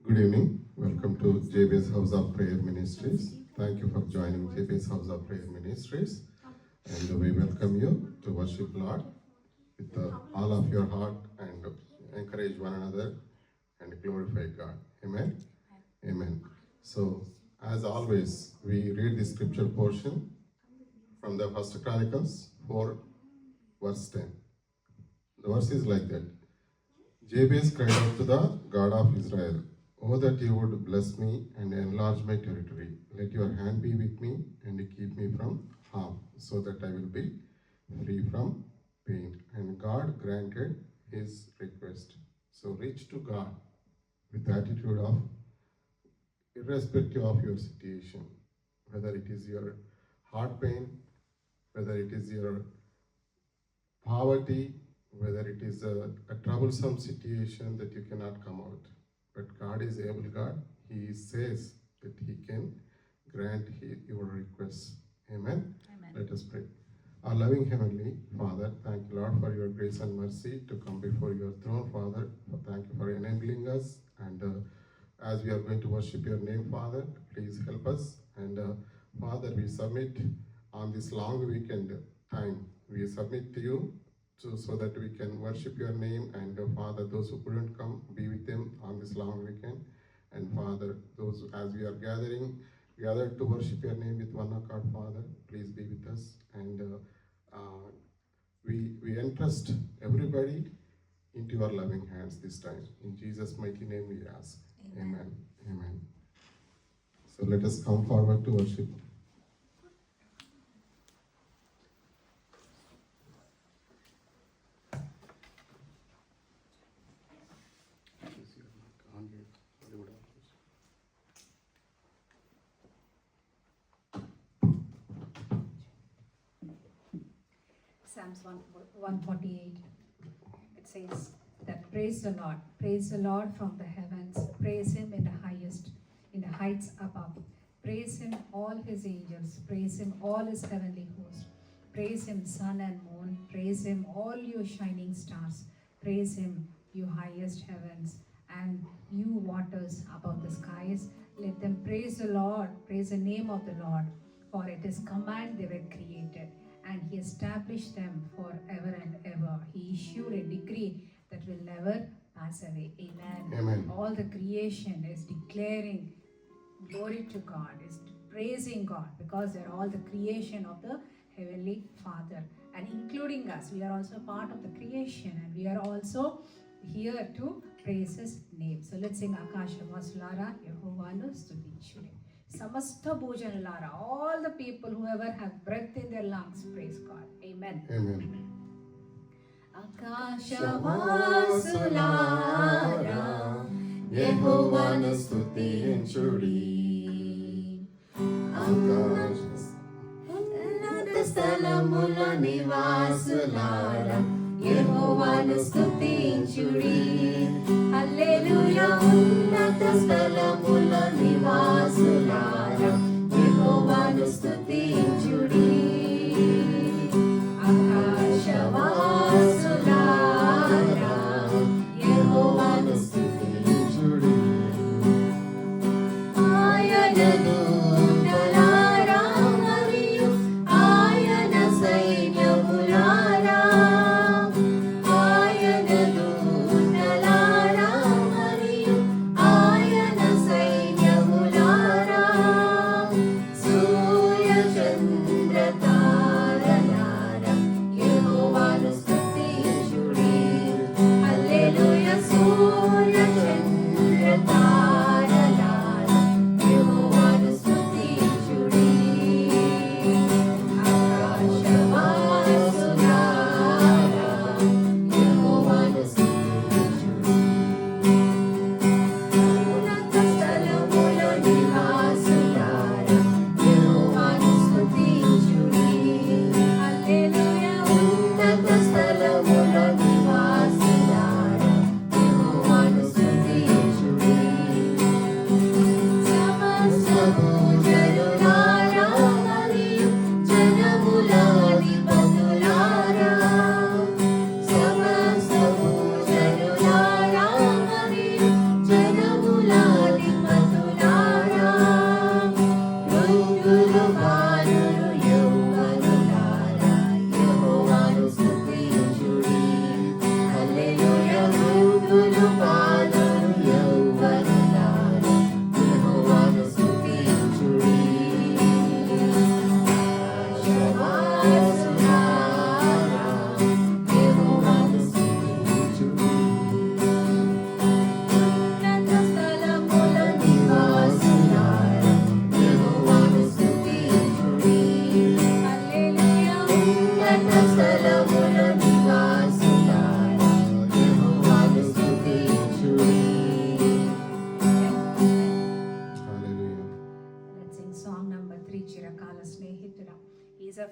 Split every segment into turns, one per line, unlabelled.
Good evening. Welcome to JBS House of Prayer Ministries. Thank you for joining JBS House of Prayer Ministries. And we welcome you to worship Lord with all of your heart and encourage one another and glorify God. Amen. Amen. So, as always, we read the scripture portion from the First Chronicles 4, verse 10. The verse is like that. Jabez cried out to the God of Israel, "Oh, that you would bless me and enlarge my territory. Let your hand be with me and keep me from harm, so that I will be free from pain." And God granted his request. So reach to God with attitude of irrespective of your situation, whether it is your heart pain, whether it is your poverty, whether it is a troublesome situation that you cannot come out. But God is able God. He says that He can grant your requests. Amen?
Amen.
Let us pray. Our loving Heavenly Father, thank you, Lord, for your grace and mercy to come before your throne, Father. Thank you for enabling us. And as we are going to worship your name, Father, please help us. And Father, we submit on this long weekend time. We submit to you so that we can worship your name. And Father, those who couldn't come, be with them on this long weekend. And Father, those as we are gathered to worship your name with one accord, Father, please be with us. And we entrust everybody into your loving hands this time. In Jesus' mighty name we ask. Amen. Amen. So let us come forward to worship.
Psalms 148, it says that praise the Lord from the heavens, praise him in the highest, in the heights above, praise him all his angels, praise him all his heavenly host, praise him sun and moon, praise him all you shining stars, praise him you highest heavens and you waters above the skies. Let them praise the Lord, praise the name of the Lord, for it is command they were created, and he established them forever and ever. He issued a decree that will never pass away. Amen.
Amen.
All the creation is declaring glory to God, is praising God, because they're all the creation of the Heavenly Father. And including us, we are also part of the creation, and we are also here to praise his name. So let's sing Akasha Vasulara Yehovanu Stutinchude. Samastha Bhujanulara, all the people whoever have breath in their lungs, praise God. Amen.
Amen.
Akasha Vasulara Yehovanu Stutinchude. Akasha స్థలముల నివాసులారా యెహోవాను స్తుతించుడి. హల్లెలూయా. ఉన్నత స్థలముల నివాసులారా యెహోవాను స్తుతించుడి. ఆకాశవాసులారా యెహోవాను స్తుతించుడి. ఆయనను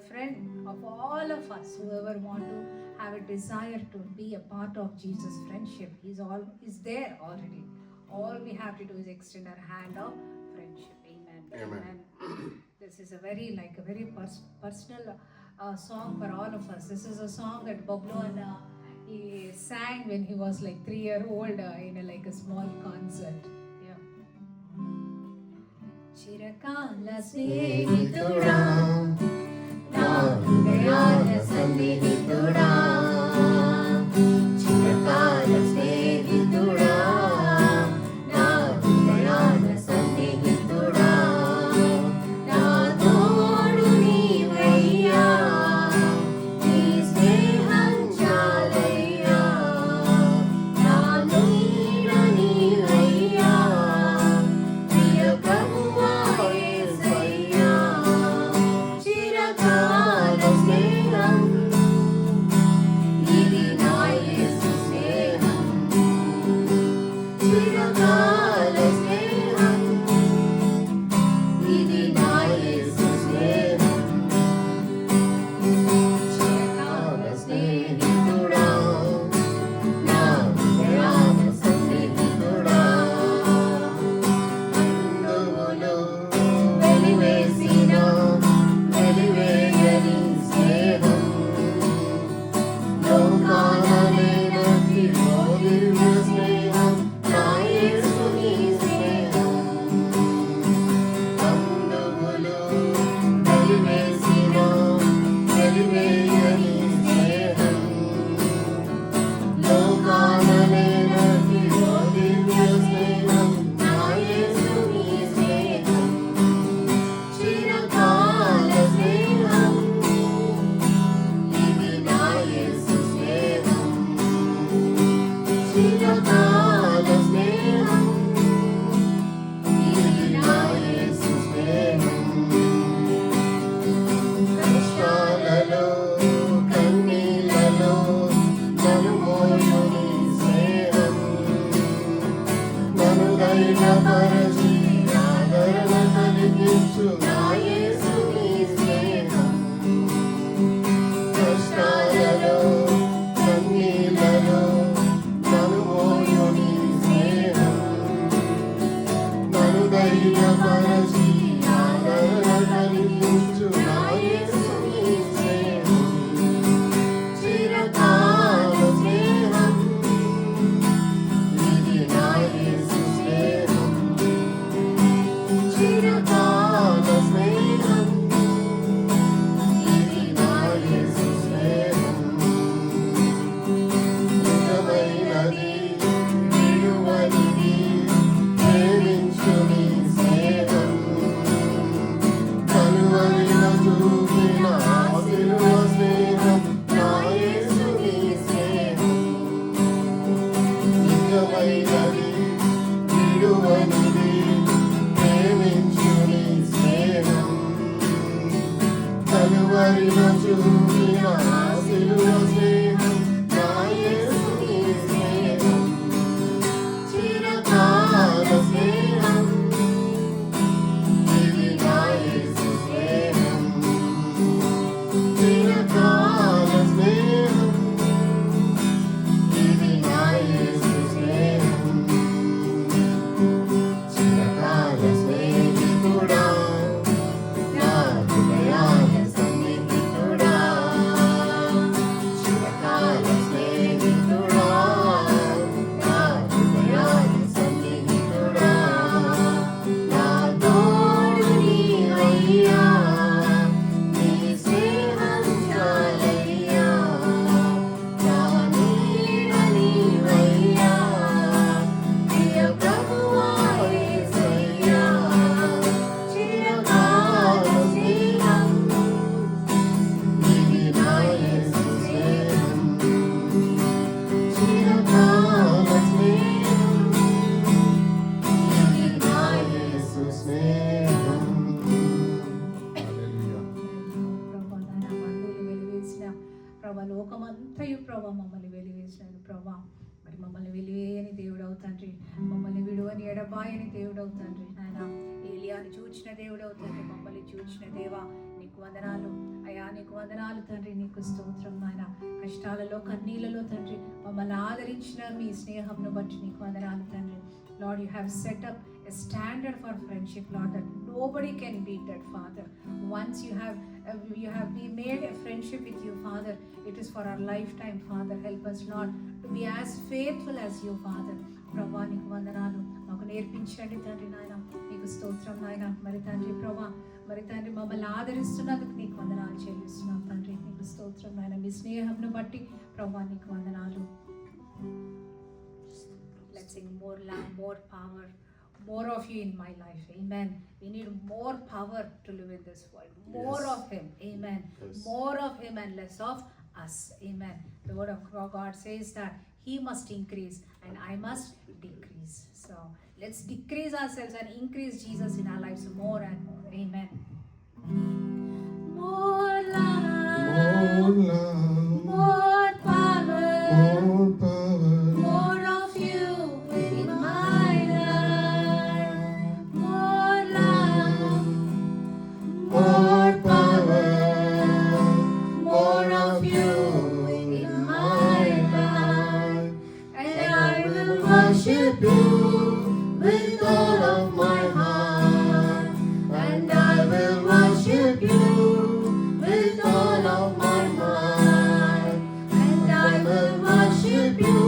friend of all of us. Whoever want to have a desire to be a part of Jesus' friendship, he's there already. All we have to do is extend our hand of friendship. Amen.
Amen.
This is a very personal song for all of us. This is a song that Babluan he sang when he was like 3-year-old in a small concert. Yeah. చిరకాల స్నేహితుడా నా హృదయాల సన్నిహితుడా చిరకాల స్నేహితుడా నా హృదయాల సన్నిహితుడా నా తోడు నీవయ్యా నీ స్నేహం చాలయ్యా నా నీడ నీవయ్యా ప్రియ ప్రభువా యేసయ్యా చిరకాల స్నేహం ఇది నా యేసు స్నేహం చిరకాల స్నేహం ఇది నా యేసు స్నేహం చిరకాల స్నేహితుడా నా హృదయాల సన్నిహితుడా అందులో వెలివేసిన వెలివేయని స్నేహం లోకాన లేనట్టి ఓ దివ్య స్నేహం నా యేసుని స్నేహం అందులో వెలివేసిన వెలివేయని స్నేహం లోకాన లేనట్టి ఓ దివ్య స్నేహం నా యేసుని స్నేహం చిరకాల స్నేహం ఇది నా యేసు స్నేహం చిరకాల స్నేహం ఇది నా యేసు స్నేహం కష్టాలలో కన్నీళ్లలో నన్ను మోయుని స్నేహం నన్ను ధైర్యపరచి ఆదరణ కలిగించు నా యేసుని స్నేహం కష్టాలలో కన్నీళ్లలో నన్ను మోయుని స్నేహం నన్ను ధైర్యపరచి ఆదరణ కలిగించు నా యేసుని స్నేహం చిరకాల స్నేహం ఇది నా యేసు స్నేహం చిరకాల స్నేహం ఇది నా యేసు స్నేహం నిజమైనది విడువనిది ప్రేమించుని స్నేహం కలువరిలో చూపిన ఆ సిలువ స్నేహం నా యేసుని స్నేహం నిజమైనది విడువనిది ప్రేమించుని స్నేహం కలువరిలో చూపిన ఆ సిలువ స్నేహం నా యేసుని స్నేహం చిరకాల స్నేహం ఇది నా యేసు స్నేహం చిరకాల స్నేహం ఇది నా యేసు స్నేహం చిరకాల స్నేహితుడా నా హృదయాల సన్నిహితుడా చిరకాల స్నేహితుడా నా హృదయాల సన్నిహితుడా నా తోడు నీవయ్యా నీ స్నేహం చాలయ్యా నా నీడ నీవయ్యా ప్రియ ప్రభువా యేసయ్యా చిరకాల స్నేహం ఇది నా యేసు స్నేహం చిరకాల స్నేహం ఇది నా యేసు స్నేహం హల్లెలూయా ప్రభా నా బంధువులు వెలివేసిన ప్రభా లోకమంతయు ప్రభా మమ్మల్ని వెలివేసినారు ప్రభా మరి మమ్మల్ని వెలివేయని దేవుడవు తండ్రి మమ్మల్ని విడువని ఎడబాయని దేవుడవు తండ్రి నాయన ఏలియాని చూచిన దేవుడవు తండ్రి మమ్మల్ని చూచిన దేవా నీకు వందనాలు అయ్యా, నీకు వందనాలు తండ్రి, నీకు స్తోత్రం నాయన. కష్టాలలో కన్నీళ్ళలో తండ్రి మమ్మల్ని ఆదరించిన మీ స్నేహంను బట్టి నీకు వందనాలు తండ్రి. Lord, you have set up a standard for friendship, Lord, that nobody can beat that, Father. Once you have we made a friendship with you, Father, it is for our lifetime, Father. Help us, Lord, to be as faithful as you, Father. ప్రభా నీకు వందనాలు, మాకు నేర్పించండి తండ్రి నాయన. నీకు స్తోత్రం నాయన. మరి తండ్రి ప్రభా, మరి తండ్రి మమ్మల్ని ఆదరిస్తున్నందుకు నీకు వందనాలు చెల్లిస్తున్నాం తండ్రి. నీకు స్తోత్రం నాయన. మీ స్నేహంను బట్టి ప్రభా నీకు వందనాలు. Let's sing more love, more power, more of you in my life. Amen. We need more power to live in this world. More of him. Amen.
Yes.
More of him and less of us. Amen. The word of God says that he must increase and I must decrease. So let's decrease ourselves and increase Jesus in our lives more and more. Amen. More love,
More love,
more power,
more power,
more of you in my life. More love,
more power,
more of you in my life. And I will worship you with all of my heart. And I will worship you with all of my mind. And I will worship you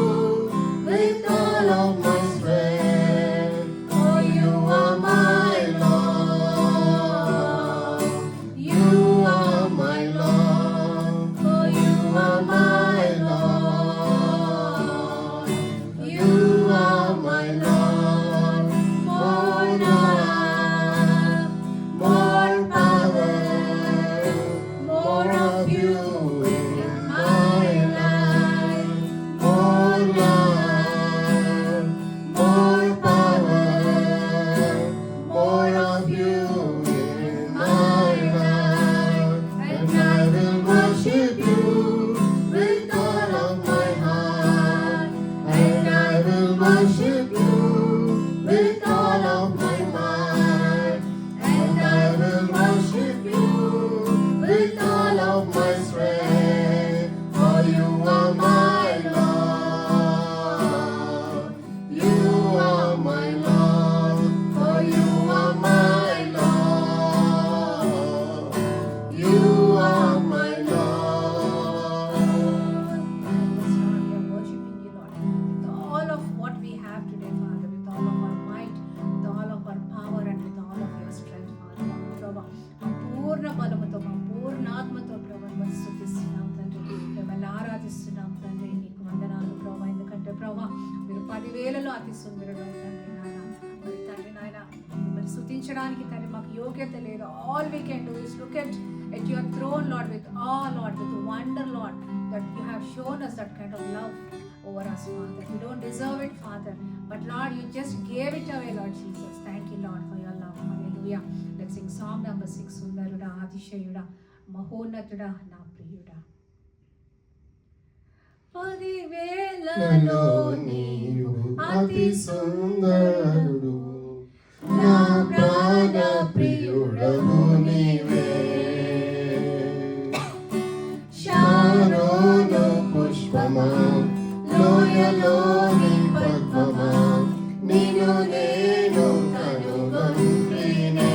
with all of my strength. For you are my Lord. You are my Lord. For you are my Lord. You are my Lord. More love, more power, more of you in my life. More love, more power, more of you in my life. And I will worship you with all of my heart. And I will worship you with all of my mind. And I will worship you with all of my strength. For you are my Lord. You are my Lord. For you are my Lord. You are my Lord. Yes, Lord, we are worshiping you, Lord, with all of what we have today, Father, with all of our might, with all of our power, and with all of your strength, Father. ప్రభా, మా పూర్ణ బలముతో, మా పూర్ణాత్మతో ప్రభా మేము స్తుతిస్తున్నాం తండ్రి. మిమ్మల్ని ఆరాధిస్తున్నాం తండ్రి. నీకు వందనాలు ప్రభా. ఎందుకంటే ప్రభా, మీరు 10,000లో అతి సుందరుడు తండ్రి నాయన. మరి తండ్రి నాయన, మిమ్మల్ని స్తుతించడానికి తండ్రి మాకు యోగ్యత లేదు. All we can do is look at your throne, Lord, with awe, Lord, with wonder, Lord, that you have shown us that kind of love over us, Father. We don't deserve it, Father, but Lord, you just gave it away, Lord Jesus. Thank you, Lord, for your love. Hallelujah. Let's sing song number 6. సుందరుడా, అతిశయుడా, మహోన్నతుడా, నా ప్రియుడా. 10,000లో
నీవు అతి సుందరుడు, నా ప్రాణ ప్రియుడవు నీవే. శారోను పుష్పమా, లోయలోని పద్మమా, నిన్ను నేను కనుగొంటినే.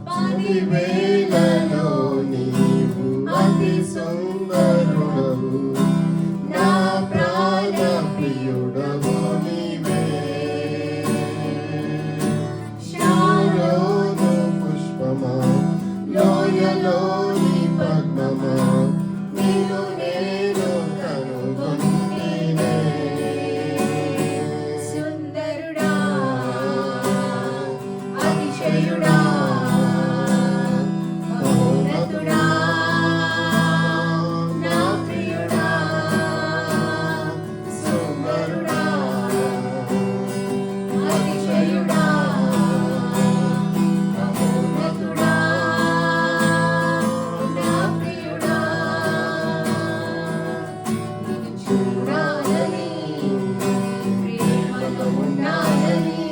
10,000లో నీవు అతి సుందరుడవు, నా ప్రాణ ప్రియుడవు నీవే. శారోను పుష్పమా, లోయలోని పద్మమా, నిన్ను నేను కనుగొంటినే.
సుందరుడా, అతిశయుడా, మహోన్నతుడా, నా ప్రియుడా. సుందరుడా, అతిశయుడా, మహోన్నతుడా, నా ప్రియుడా. నిన్ను చూడాలని, ప్రేమలో ఉండాలని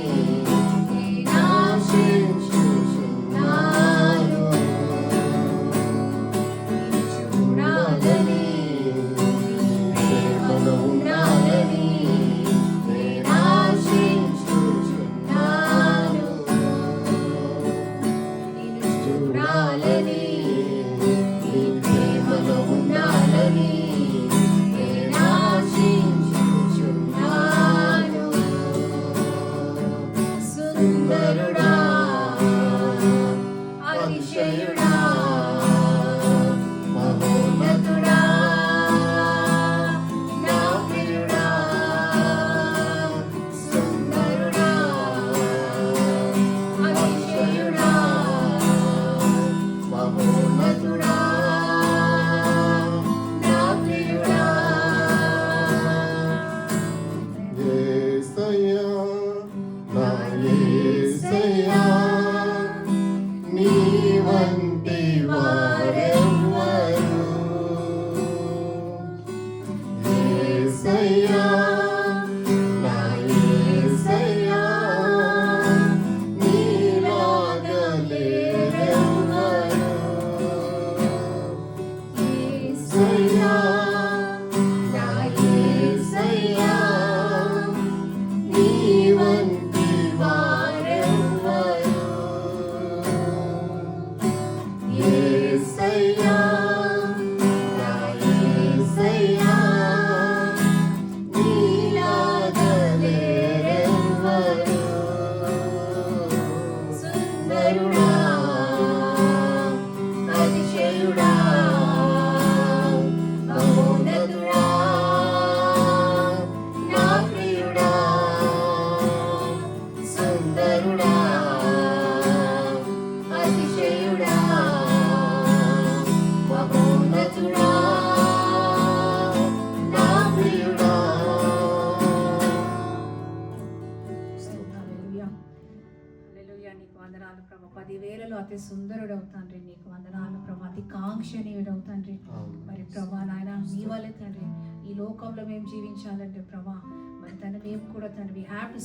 నేను ఆశించుచున్నాను. అతి సుందరుడవు తండ్రి, నీకు వందనాలు ప్రభా. అతి కాంక్షణీయుడవు తండ్రి. మరి ప్రభా నాయన నీ వల్లే తండ్రి ఈ లోకంలో మేము జీవించాలంటే ప్రభా మరి తండ్రి మేము కూడా తండ్రి we have to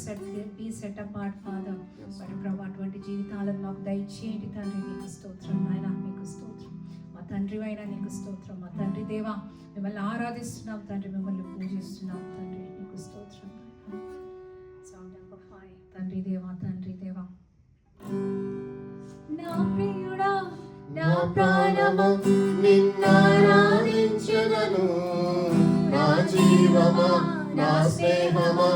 be set apart father. మరి ప్రభా అటువంటి జీవితాలను మాకు దయచేయండి తండ్రి. నీకు స్తోత్రం నాయన, మీకు స్తోత్రం. మా తండ్రి అయినా నీకు స్తోత్రం. మా తండ్రి దేవా మిమ్మల్ని ఆరాధిస్తున్నాం తండ్రి, మిమ్మల్ని పూజిస్తున్నాం తండ్రి, నీకు స్తోత్రం. Sound number 5. తండ్రి దేవా, తండ్రి దేవా. నా ప్రియుడా
నా ప్రాణమా నిన్నారాధించెదను, నా జీవమా నా స్నేహమా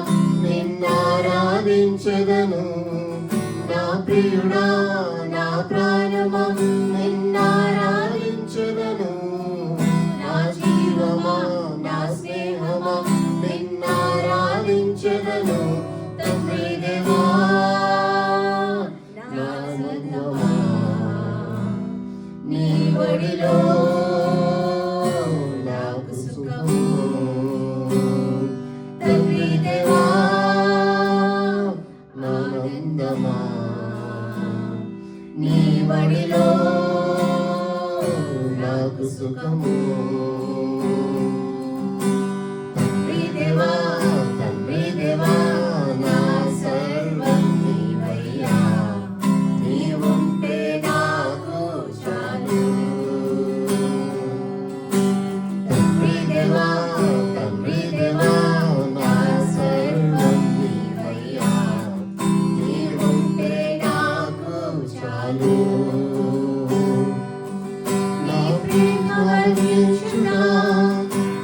నిన్నారాధించెదను. నా ప్రియుడా నా ప్రాణమా నిన్నారాధించెదను, నా జీవమా నా స్నేహమా నిన్నారాధించెదను. తండ్రి దేవా నా సంగమా నీ ఒడిలో నాకు సుఖము. తండ్రి దేవా నా ఆనందమా నీ ఒడిలో నాకు సుఖము. తండ్రి దేవా, తండ్రి దేవా నా సర్వం నీవయ్యా, నీవుంటే నాకు చాలు. తండ్రి దేవా, తండ్రి దేవా నా సర్వం నీవయ్యా, నీవుంటే నాకు చాలు. నీ ప్రేమ వర్ణించునా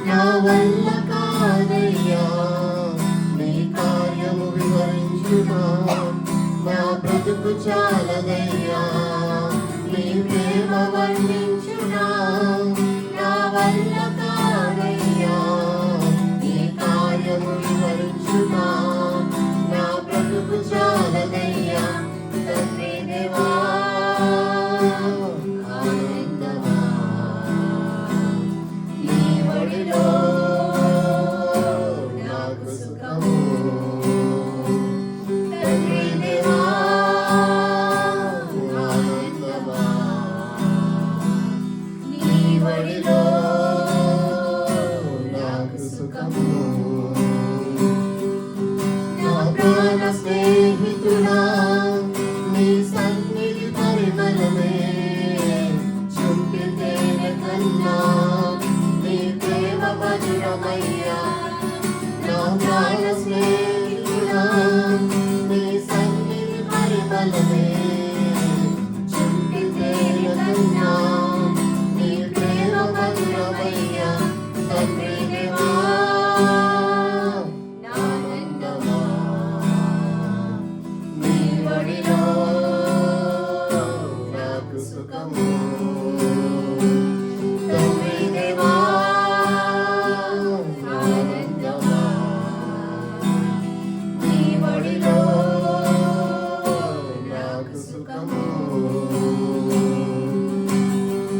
నా వల్ల కాదయ్యా, నీ కార్యము వివరించునా నా బ్రతుకు చాలదయ్యా. నీ ప్రేమ వర్ణించునా నా వల్ల కాదయ్యా, నీ కార్యము వివరించునా నా బ్రతుకు చాలదయ్యా. తండ్రి దేవా ఆనందమా నీ ఒడిలో నాకు సుఖము. తండ్రి దేవా ఆనందమా నీ ఒడిలో నాకు సుఖము. నా ప్రాణ స్నేహితుడా నీ సన్నిధి పరిమళమే, చుంపితేనె కన్నా నీ ప్రేమ మధురమయ్యా. నా ప్రాణ స్నేహితుడా నీ సన్నిధి పరిమళమే, చుంపితేనె కన్నా నీ ప్రేమ మధురమయ్యా. తండ్రి దేవా నా ఆనందమా నీ ఒడిలో నాకు సుఖము. తండ్రి దేవా ఆనందమా నీ ఒడిలో నాకు సుఖము.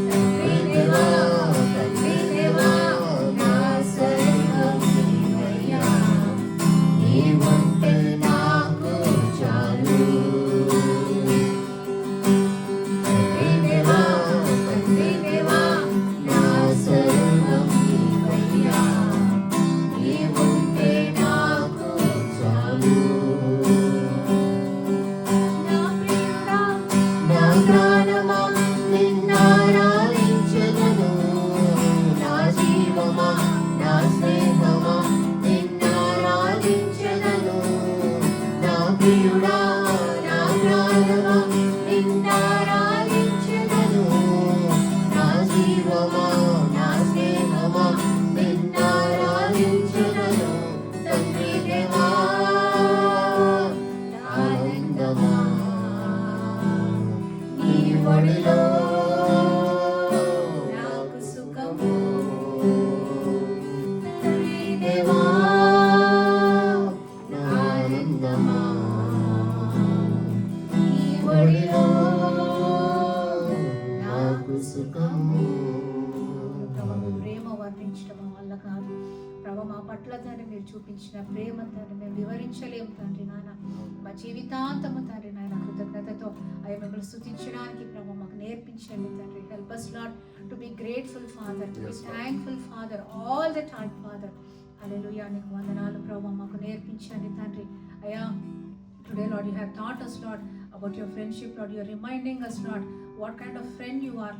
తండ్రి దేవా, తండ్రి దేవా నా సర్వం నీవయ్యా, నీవుంటే నాకు చాలు. తండ్రి దేవా, తండ్రి దేవా నా సర్వం నీవయ్యా, నీవుంటే నాకు చాలు. నా ప్రియుడా నా ప్రాణమా నిన్నారాధించెదను, నా జీవమా నా స్నేహమా నిన్నారాధించెదను. నా ప్రియుడా నా ప్రాణమా నిన్నారాధించెదను, నా జీవమా నా స్నేహమా నిన్నారాధించెదను. తండ్రి దేవా ఆనందమా నీ ఒడిలో నాకు సుఖము.
మా పట్ల తండ్రి మీరు చూపించిన ప్రేమ తండ్రి మేము వివరించలేము తండ్రి నాయన. మా జీవితాంతము తండ్రి నాయన కృతజ్ఞతతో అయ్యా మిమ్మల్ని స్తుతించడానికి ప్రభు మాకు నేర్పించండి తండ్రి. Help us Lord to be grateful Father, to be thankful Father all the time Father. హల్లెలూయా. నీకు వందనాలు ప్రభు మాకు నేర్పించండి తండ్రి. అయ్యా today Lord you have taught us Lord about your friendship Lord. You are reminding us Lord what kind of friend you are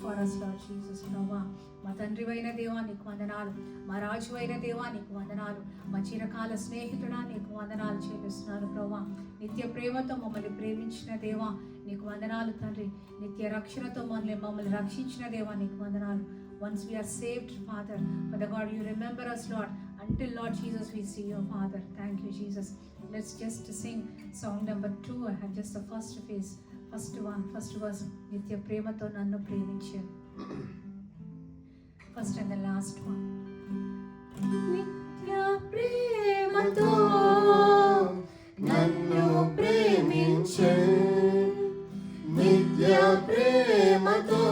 for us Lord Jesus. ప్రభా మా తండ్రి అయిన దేవా నీకు వందనాలు, మా రాజు అయిన దేవా నీకు వందనాలు, మా చిరకాల స్నేహితుడా నీకు వందనాలు చెల్లిస్తున్నాను ప్రభా. నిత్య ప్రేమతో మమ్మల్ని ప్రేమించిన దేవా నీకు వందనాలు తండ్రి. నిత్య రక్షణతో మమ్మల్ని రక్షించిన దేవా నీకు వందనాలు. Once we are saved Father, Father God you remember us Lord until Lord Jesus we see you Father. Thank you Jesus. Let's just sing song number 2. I have just the first verse. నిత్య ప్రేమతో నన్ను ప్రేమించారు. First and the last one. నిత్య ప్రేమతో
నన్ను ప్రేమించే, నిత్య ప్రేమతో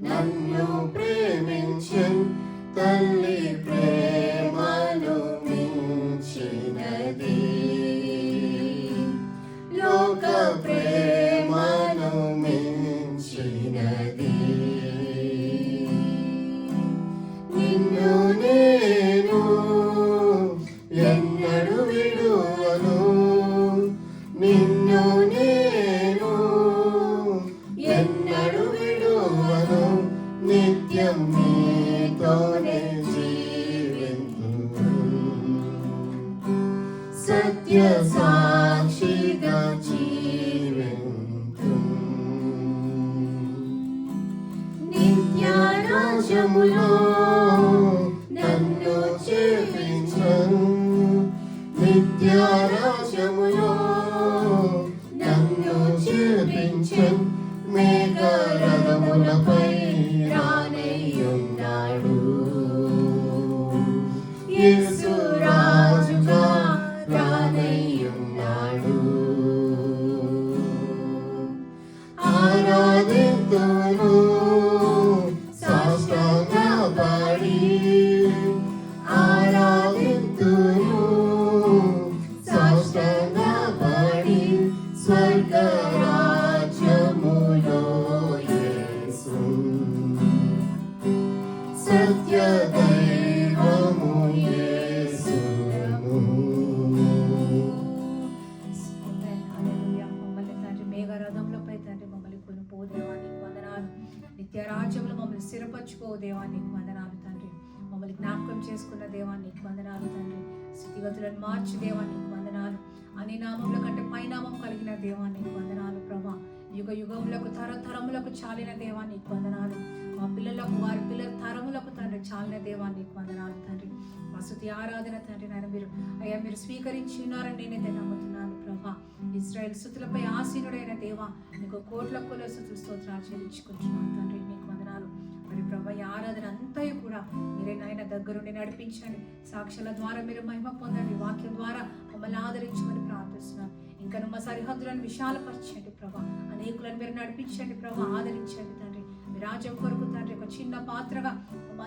నన్ను ప్రేమించే, తల్లి ప్రేమను మించినది, లోక ప్రేమను మించినది. నిన్ను నేను ఎన్నడు విడువను, నిన్ను నేను ఎన్నడు విడువను, నిత్యం నీతోనే జీవింతును, సత్య సాక్షిగా జీవింతును. నిత్య రాజ్యములో నన్ను చేర్పించను, నిత్య రాజ్యములో నన్ను చేర్పించను, మేఘరథములపై రానయ్యున్నాడు, యేసు రాజుగా రానయ్యున్నాడు. ఆరాధింతును సాష్టాంగపడి, ఆరాధింతును సాష్టాంగపడి, స్వర్గ రాజ్యములో యేసు సత్య దైవము యేసును.
హల్లెలూయా. మమ్మల్ని తండ్రి మేఘరథంలోపై తండ్రి మమ్మల్ని కొనుపో దేవా నీకు వందనాలు. నిత్య రాజ్యంలో మమ్మల్ని స్థిరపరచుకో దేవా నీకు వందనాలు తండ్రి. మమ్మల్ని జ్ఞాపకం చేసుకున్న దేవా నీకు వందనాలు తండ్రి. స్థితిగతులను మార్చి దేవా నీకు వందనాలు. అన్ని నామముల కంటే పైనామం కలిగిన దేవా నీకు వందనాలు ప్రభా. యుగ యుగములకు తరతరములకు చాలిన దేవా నీకు వందనాలు. మా పిల్లలకు వారి పిల్లల తరములకు తండ్రి చాలిన దేవా నీకు వందనాలు తండ్రి. మా స్తుతి ఆరాధన తండ్రి నాయన మీరు స్వీకరించి ఉన్నారని నేనైతే నమ్ముతున్నాను ప్రభా. ఇశ్రాయేల్ స్తుతులపై ఆసీనుడైన దేవా నీకు కోట్ల కొల స్తుతులు స్తోత్రాలు చెల్లించుకుంటున్నాను తండ్రి నీకు వందనాలు. మరి ప్రభా ఈ ఆరాధన అంతయు కూడా మీరే నాయన దగ్గరుండి నడిపించండి. సాక్షుల ద్వారా మీరు మహిమ పొందండి. వాక్యం ద్వారా మమ్మల్ని ఆదరించమని ప్రార్థిస్తున్నాను. ఇంకా మా సరిహద్దులను విశాలపరచండి ప్రభా. అనేకులను మీరు నడిపించండి ప్రభా, ఆదరించండి తండ్రి. మీ రాజ్యం కొరకు తండ్రి ఒక చిన్న పాత్రగా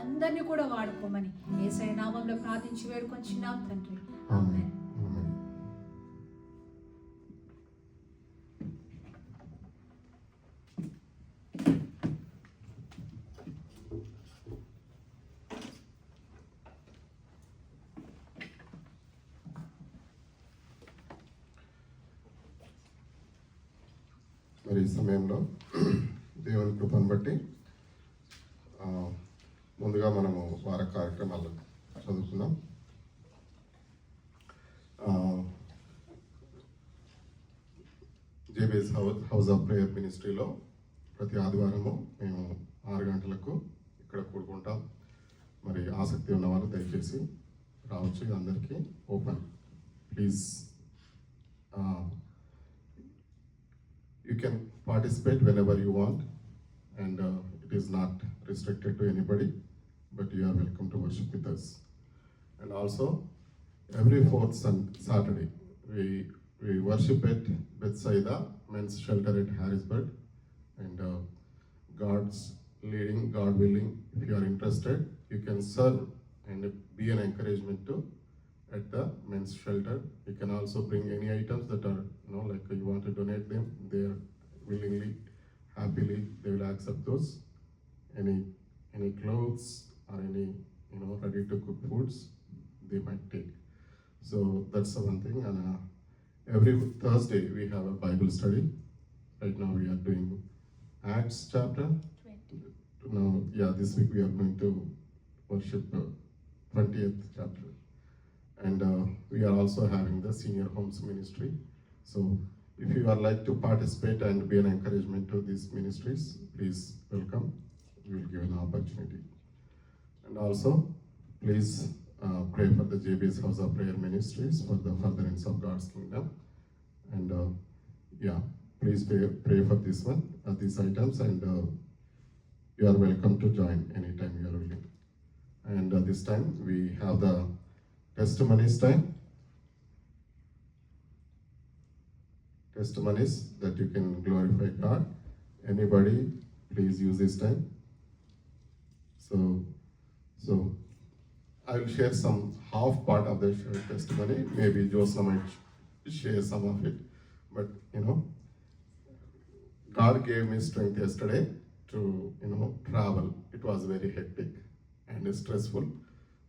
అందరినీ కూడా వాడుకోమని యేసయ్య నామంలో ప్రార్థించి వేడుకొంచున్నాం తండ్రి. ఆమేన్.
మరి ఈ సమయంలో దేవుని కృపను బట్టి ముందుగా మనము వార కార్యక్రమాలు చదువుకుందాం. జేబీఎస్ హౌస్ ఆఫ్ ప్రేయర్ మినిస్ట్రీలో ప్రతి ఆదివారము మేము 6 గంటలకు ఇక్కడ కూడుకుంటాం. మరి ఆసక్తి ఉన్న వాళ్ళు దయచేసి రావచ్చు. ఇది అందరికీ open. Please you can participate whenever you want, and it is not restricted to anybody, but you are welcome to worship with us. And also every fourth Saturday we worship at Bethsaida Men's Shelter at Harrisburg, and God's leading, God willing, if you are interested, you can serve and be an encouragement to at the men's shelter. You can also bring any items that are, like you want to donate them. They are willingly, happily, they will accept those. Any clothes or any, ready to cook foods, they might take. So that's the one thing. And every Thursday we have a Bible study. Right now we are doing Acts chapter.
20.
Now, this week we are going to worship 20th chapter. And we are also having the senior homes ministry. So if you are like to participate and be an encouragement to these ministries, please welcome. We will give an opportunity. And also, please pray for the JBS House of Prayer Ministries for the furtherance of God's kingdom. And please pray for this one, these items, and you are welcome to join anytime you are willing. And this time we have the testimonies time. Testimonies that you can glorify God. Anybody, please use this time. So I will share some half part of the testimony. Maybe Joseph might share some of it. But God gave me strength yesterday to travel. It was very hectic and stressful.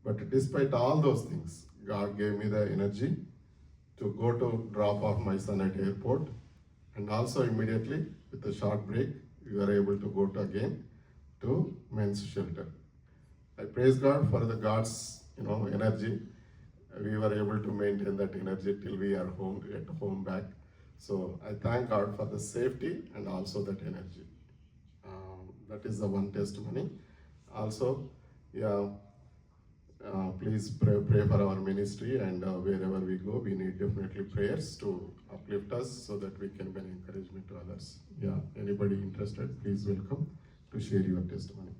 But despite all those things, God gave me the energy to go to drop off my son at airport, and also immediately with a short break, we were able to go again to men's shelter. I praise God for the God's energy. We were able to maintain that energy till we are at home back. So I thank God for the safety and also that energy. That is the one testimony. Also, please pray for our ministry, and wherever we go, we need definitely prayers to uplift us so that we can be an encouragement to others. Anybody interested, please welcome to share your testimony.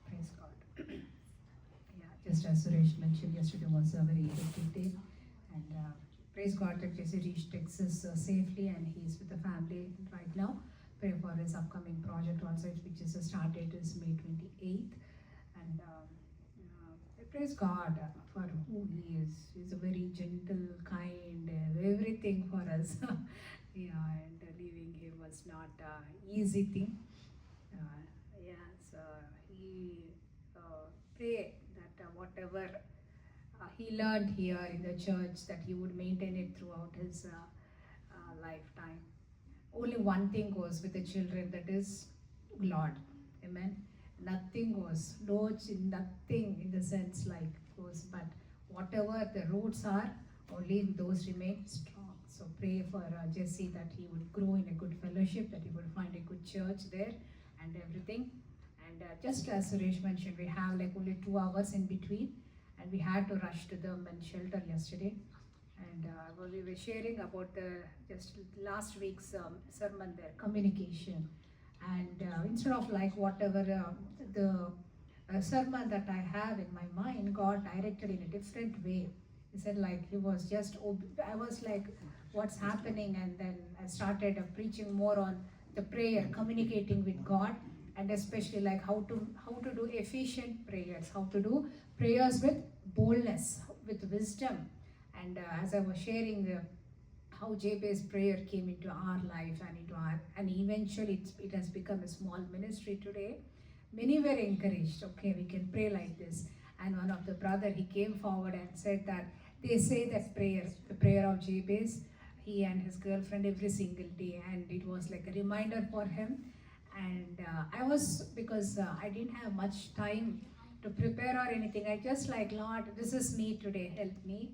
Praise God. Just as Suresh mentioned, yesterday was a very hectic day, and praise God that Jesse reached Texas safely, and he's with the family right now. Pray for his upcoming project also, which is start date is May 28th, and praise God for who he is. He's a very gentle, kind, everything for us. And leaving him was not easy thing. So he pray that whatever he learned here in the church, that he would maintain it throughout his lifetime. Only one thing goes with the children, that is Lord. Amen. Nothing goes. Nothing in the sense like goes, but whatever the roots are, only those remain strong. So pray for Jesse that he would grow in a good fellowship, that he would find a good church there and everything. And just as Suresh mentioned, we have like only 2 hours in between, and we had to rush to the men's shelter yesterday. And we were sharing about just last week's sermon there, communication. And instead of like whatever the sermon that I have in my mind, God directed in a different way. He said like he was just, I was like, what's happening? And then I started preaching more on the prayer, communicating with God, and especially like how to do efficient prayers, how to do prayers with boldness, with wisdom. And as I was sharing how Jabez prayer came into our life and eventually it has become a small ministry today. Many were encouraged, okay, we can pray like this. And one of the brother, he came forward and said that they say that prayer, the prayer of Jabez, he and his girlfriend every single day, and it was like a reminder for him. And I was, because I didn't have much time to prepare or anything, I just like, Lord, this is me today, help me.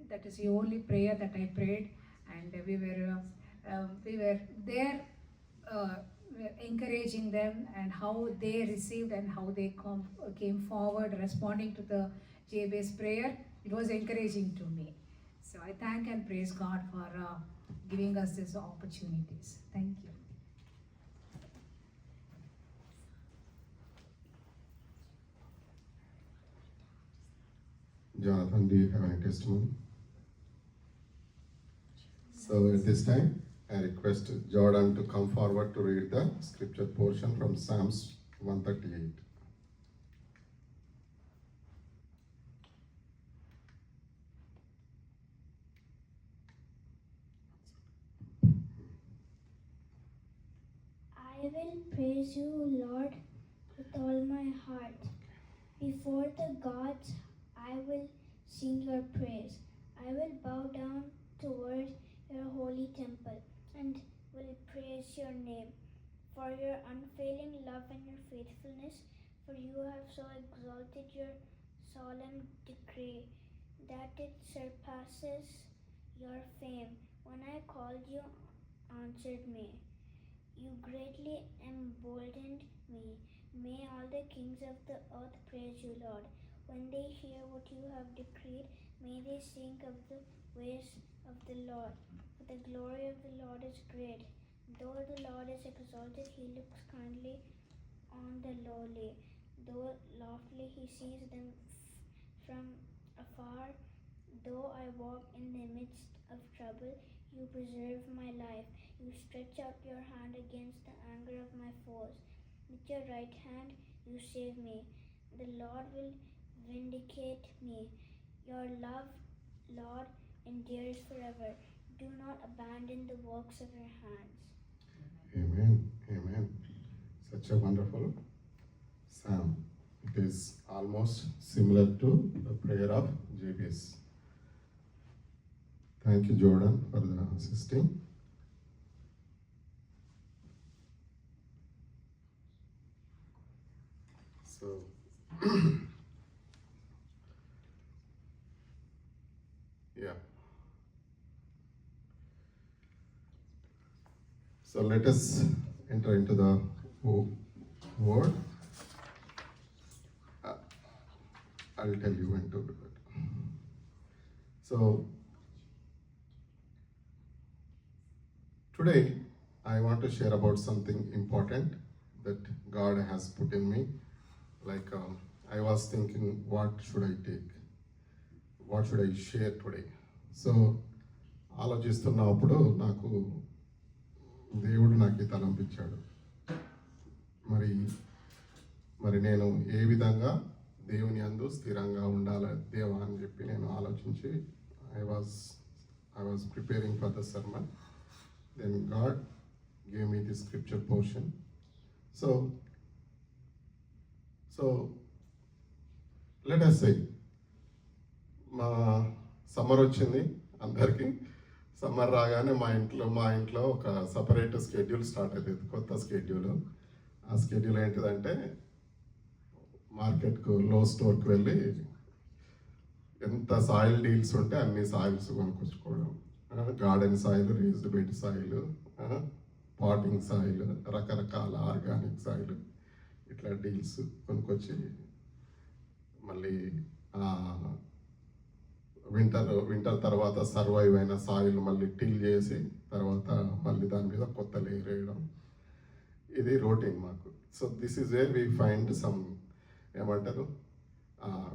That is the only prayer that I prayed, and we were there encouraging them, and how they received and how they came forward responding to the Jabez prayer. It was encouraging to me. So I thank and praise God for giving us these opportunities. Thank you.
Jonathan, do you have any testimony? So at this time, I request Jordan to come forward to read the scripture portion from Psalms 138.
I will praise you, Lord, with all my heart. Before the gods, I will sing your praise. I will bow down toward your holy temple and will praise your name for your unfailing love and your faithfulness, for you have so exalted your solemn decree that it surpasses your fame. When I called, you answered me. You greatly emboldened me. May all the kings of the earth praise you, Lord. When they hear what you have decreed, may they sing of the ways of the Lord. For the glory of the Lord is great. Though the Lord is exalted, he looks kindly on the lowly. Though loftily he sees them from afar. Though I walk in the midst of trouble, you preserve my life. You stretch out your hand against the anger of my foes. With your right hand you save me. The Lord will vindicate me. Your love, Lord, endures forever. Do not abandon the works of your hands.
Amen. Amen. Such a wonderful psalm. It is almost similar to the prayer of Jabez. Thank you, Jordan, for the assisting. So, yeah. So let us enter into the word. I'll tell you when to do it. So, today I want to share about something important that God has put in me. Like I was thinking, what should I take? What should I share today? So ఆలోచిస్తున్నప్పుడు నాకు దేవుడు నాకు ఈ తలంపించాడు. మరి నేను ఏ విధంగా దేవుని యందు స్థిరంగా ఉండాలి దేవా అని చెప్పి నేను ఆలోచించి I was preparing for the sermon. Then God gave me this scripture portion. So let us say, మా సమ్మర్ వచ్చింది అందరికీ. సమ్మర్ రాగానే మా ఇంట్లో ఒక సపరేట్ స్కెడ్యూల్ స్టార్ట్ అవుతుంది, కొత్త స్కెడ్యూల్. ఆ స్కెడ్యూల్ ఏంటిదంటే మార్కెట్కు స్టోర్కి వెళ్ళి ఎంత సాయిల్ డీల్స్ ఉంటే అన్ని సాయిల్స్ కొనుక్కొచ్చుకోవడం. Garden soil, raised bed soil, potting soil, రకరకాల ఆర్గానిక్ సాయిల్, ఇట్లా డీల్స్ కొనుక్కొచ్చి మళ్ళీ వింటర్ తర్వాత సర్వైవ్ అయిన సాయిల్ మళ్ళీ టిల్ చేసి తర్వాత మళ్ళీ దాని మీద కొత్త లేయర్ వేయడం. ఇది రొటీన్ మాకు. So this is where we find some ఏమంటారు,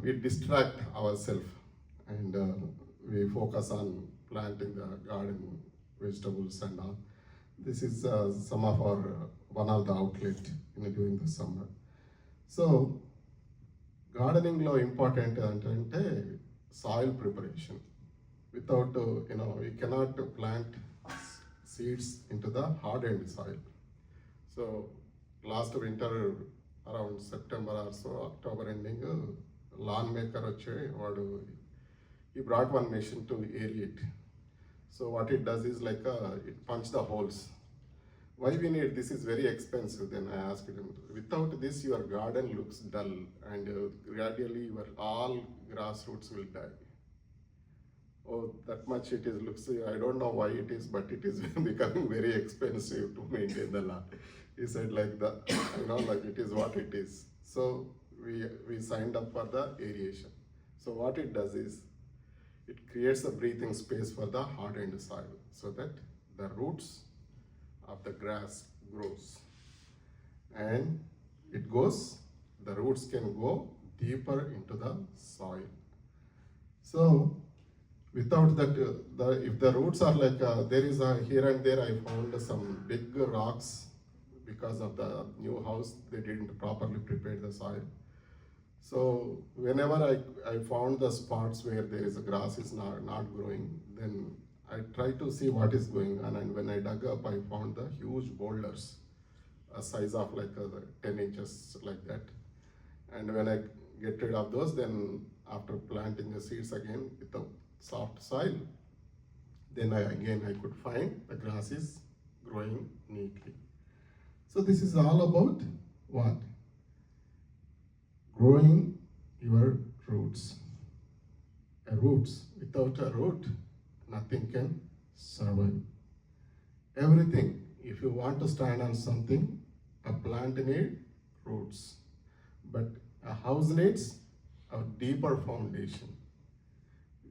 we distract ourselves and we focus on planting the garden vegetables and all. This is some of our one of the outlet during the summer. So gardening lo important ante soil preparation. Without we cannot plant seeds into the hardened soil. So last winter around September or so, October ending, lawn maker వచ్చి వాడు he brought one machine to aerate. So what it does is like it punch the holes. Why we need this is very expensive. Then I asked him, without this your garden looks dull and gradually your all grass roots will die. Oh, that much it is looks, I don't know why it is, but it is becoming very expensive to maintain the lawn. He said like that, like it is what it is. So we signed up for the aeration. So what it does is it creates a breathing space for the hardened soil so that the roots of the grass grows and the roots can go deeper into the soil So without that, if the roots are like there is a here and there, I found some big rocks because of the new house. They didn't properly prepare the soil. So whenever I found the spots where there is a grass is not growing, then I try to see what is going on. And when I dug up, I found the huge boulders, a size of like 10 inches like that. And when I get rid of those, then after planting the seeds again with the soft soil, then I could find the grass is growing neatly. So this is all about what? Growing your roots. Roots. Without a root, nothing can survive. Everything, if you want to stand on something, a plant needs roots. But a house needs a deeper foundation.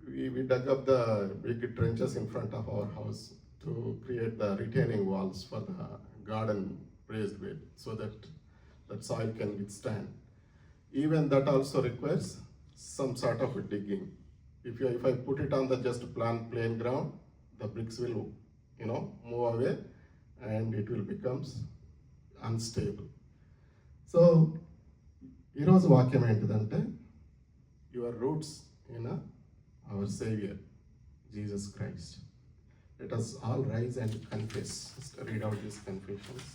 We dug up the big trenches in front of our house to create the retaining walls for the garden raised bed so that soil can withstand. Even that also requires some sort of digging. If I put it on the just plain ground, the bricks will move away and it will become unstable. So ఈరోజు వాక్యం ఏంటిదంటే your roots in our Savior, Jesus Christ. Let us all rise and confess. Just read out these confessions.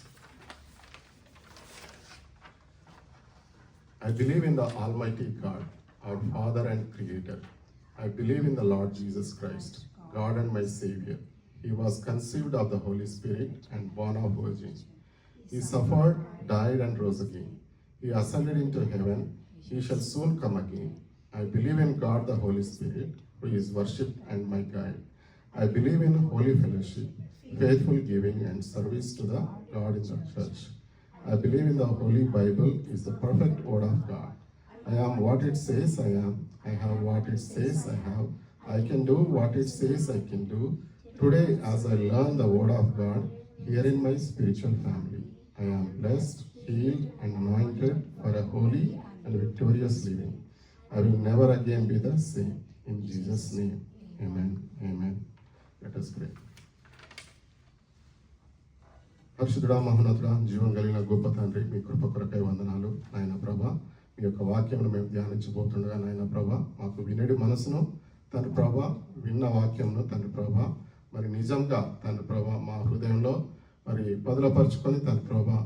I believe in the Almighty God, our Father and Creator. I believe in the Lord Jesus Christ, God and my Savior. He was conceived of the Holy Spirit and born of Virgin. He suffered, died, and rose again. He ascended into heaven. He shall soon come again. I believe in God the Holy Spirit, who is worshipped and my guide. I believe in holy fellowship, faithful giving, and service to the Lord in the church. I believe in the Holy Bible is the perfect word of God. I am what it says I am. I have what it says I have. I can do what it says I can do. Today, as I learn the word of God here in my spiritual family, I am blessed, healed, and anointed for a holy and victorious living. I will never again be the same. In Jesus' name, amen, amen. Let us pray. పరిశుద్ధుడా, మహోన్నతుడా, జీవం కలిగిన గొప్ప తండ్రి, మీ కృప కొరకై వందనాలు. నాయన ప్రభా, మీ యొక్క వాక్యమును మేము ధ్యానించబోతుండగా నాయన ప్రభా, మాకు వినడి మనసును తండ్రి ప్రభా, విన్న వాక్యమును తండ్రి ప్రభా, మరి నిజంగా తండ్రి ప్రభా మా హృదయంలో మరి బదులపరుచుకొని తండ్రి ప్రభా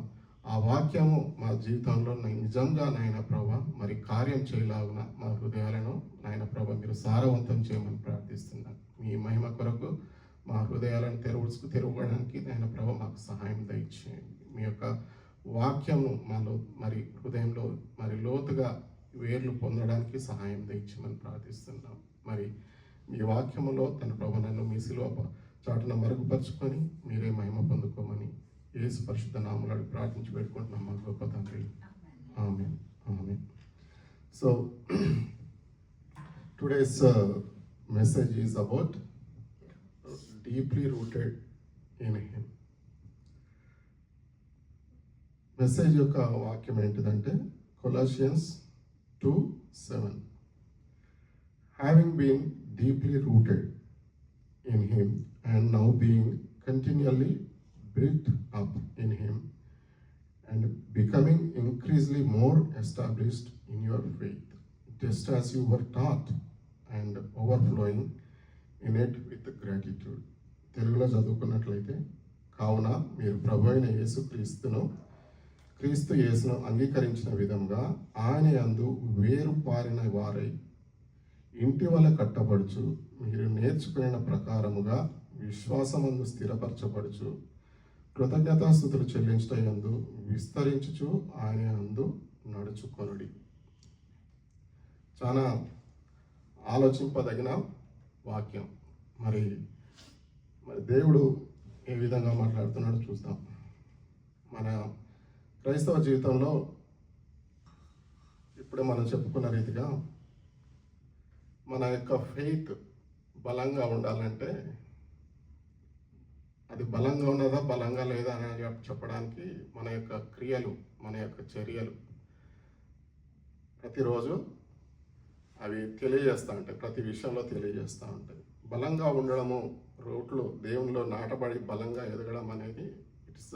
ఆ వాక్యము మా జీవితంలో నిజంగా నాయన ప్రభా మరి కార్యం చేయలాగున మా హృదయాలను నాయన ప్రభా మీరు సారవంతం చేయమని ప్రార్థిస్తున్నాను. మీ మహిమ కొరకు మా హృదయాలను తెరవడానికి నాయన ప్రభా మాకు సహాయం దయచేయండి. మీ యొక్క వాక్యము మాలో మరి హృదయంలో మరి లోతుగా వేర్లు పొందడానికి సహాయం దయచేయమని ప్రార్థిస్తున్నాం. మరి మీ వాక్యములో తన ప్రభు నన్ను మీ శిలువ చాటున మరుగుపరుచుకొని మీరే మహిమ పొందుకోమని యేసు పరిశుద్ధ నామములో ప్రార్థించి పెట్టుకుంటున్నాం మా గొప్ప తండ్రి. Amen, amen. So today's message is about deeply rooted in him. Message యొక్క వాక్యం ఏంటిదంటే కొలాషియన్స్ 2:7. Having been deeply rooted in him and now being continually built up in him and becoming increasingly more established in your faith, just as you were taught, and overflowing in it with gratitude. తెలుగులో చదువుకున్నట్లయితే, కావున మీరు ప్రభు అయిన క్రీస్తు యేసును అంగీకరించిన విధంగా ఆయన యందు వేరుపారిన వారై ఇంటి వల్ల కట్టబడుచు మీరు నేర్చుకున్న ప్రకారముగా విశ్వాసమందు స్థిరపరచబడుచు కృతజ్ఞతాస్తుతులు చెల్లించట యందు విస్తరించుచు ఆయన యందు నడుచుకొనుడి. చాలా ఆలోచింపదగిన వాక్యం. మరి దేవుడు ఏ విధంగా మాట్లాడుతున్నాడో చూద్దాం. మన క్రైస్తవ జీవితంలో ఇప్పుడే మనం చెప్పుకున్న రీతిగా మన యొక్క ఫెయిత్ బలంగా ఉండాలంటే అది బలంగా ఉన్నదా బలంగా లేదా అని చెప్పడానికి మన యొక్క క్రియలు, మన యొక్క చర్యలు ప్రతిరోజు అవి తెలియజేస్తూ ఉంటాయి, ప్రతి విషయంలో తెలియజేస్తూ ఉంటాయి. బలంగా ఉండడము, రోట్లు దేవునిలో నాటబడి బలంగా ఎదగడం అనేది ఇట్స్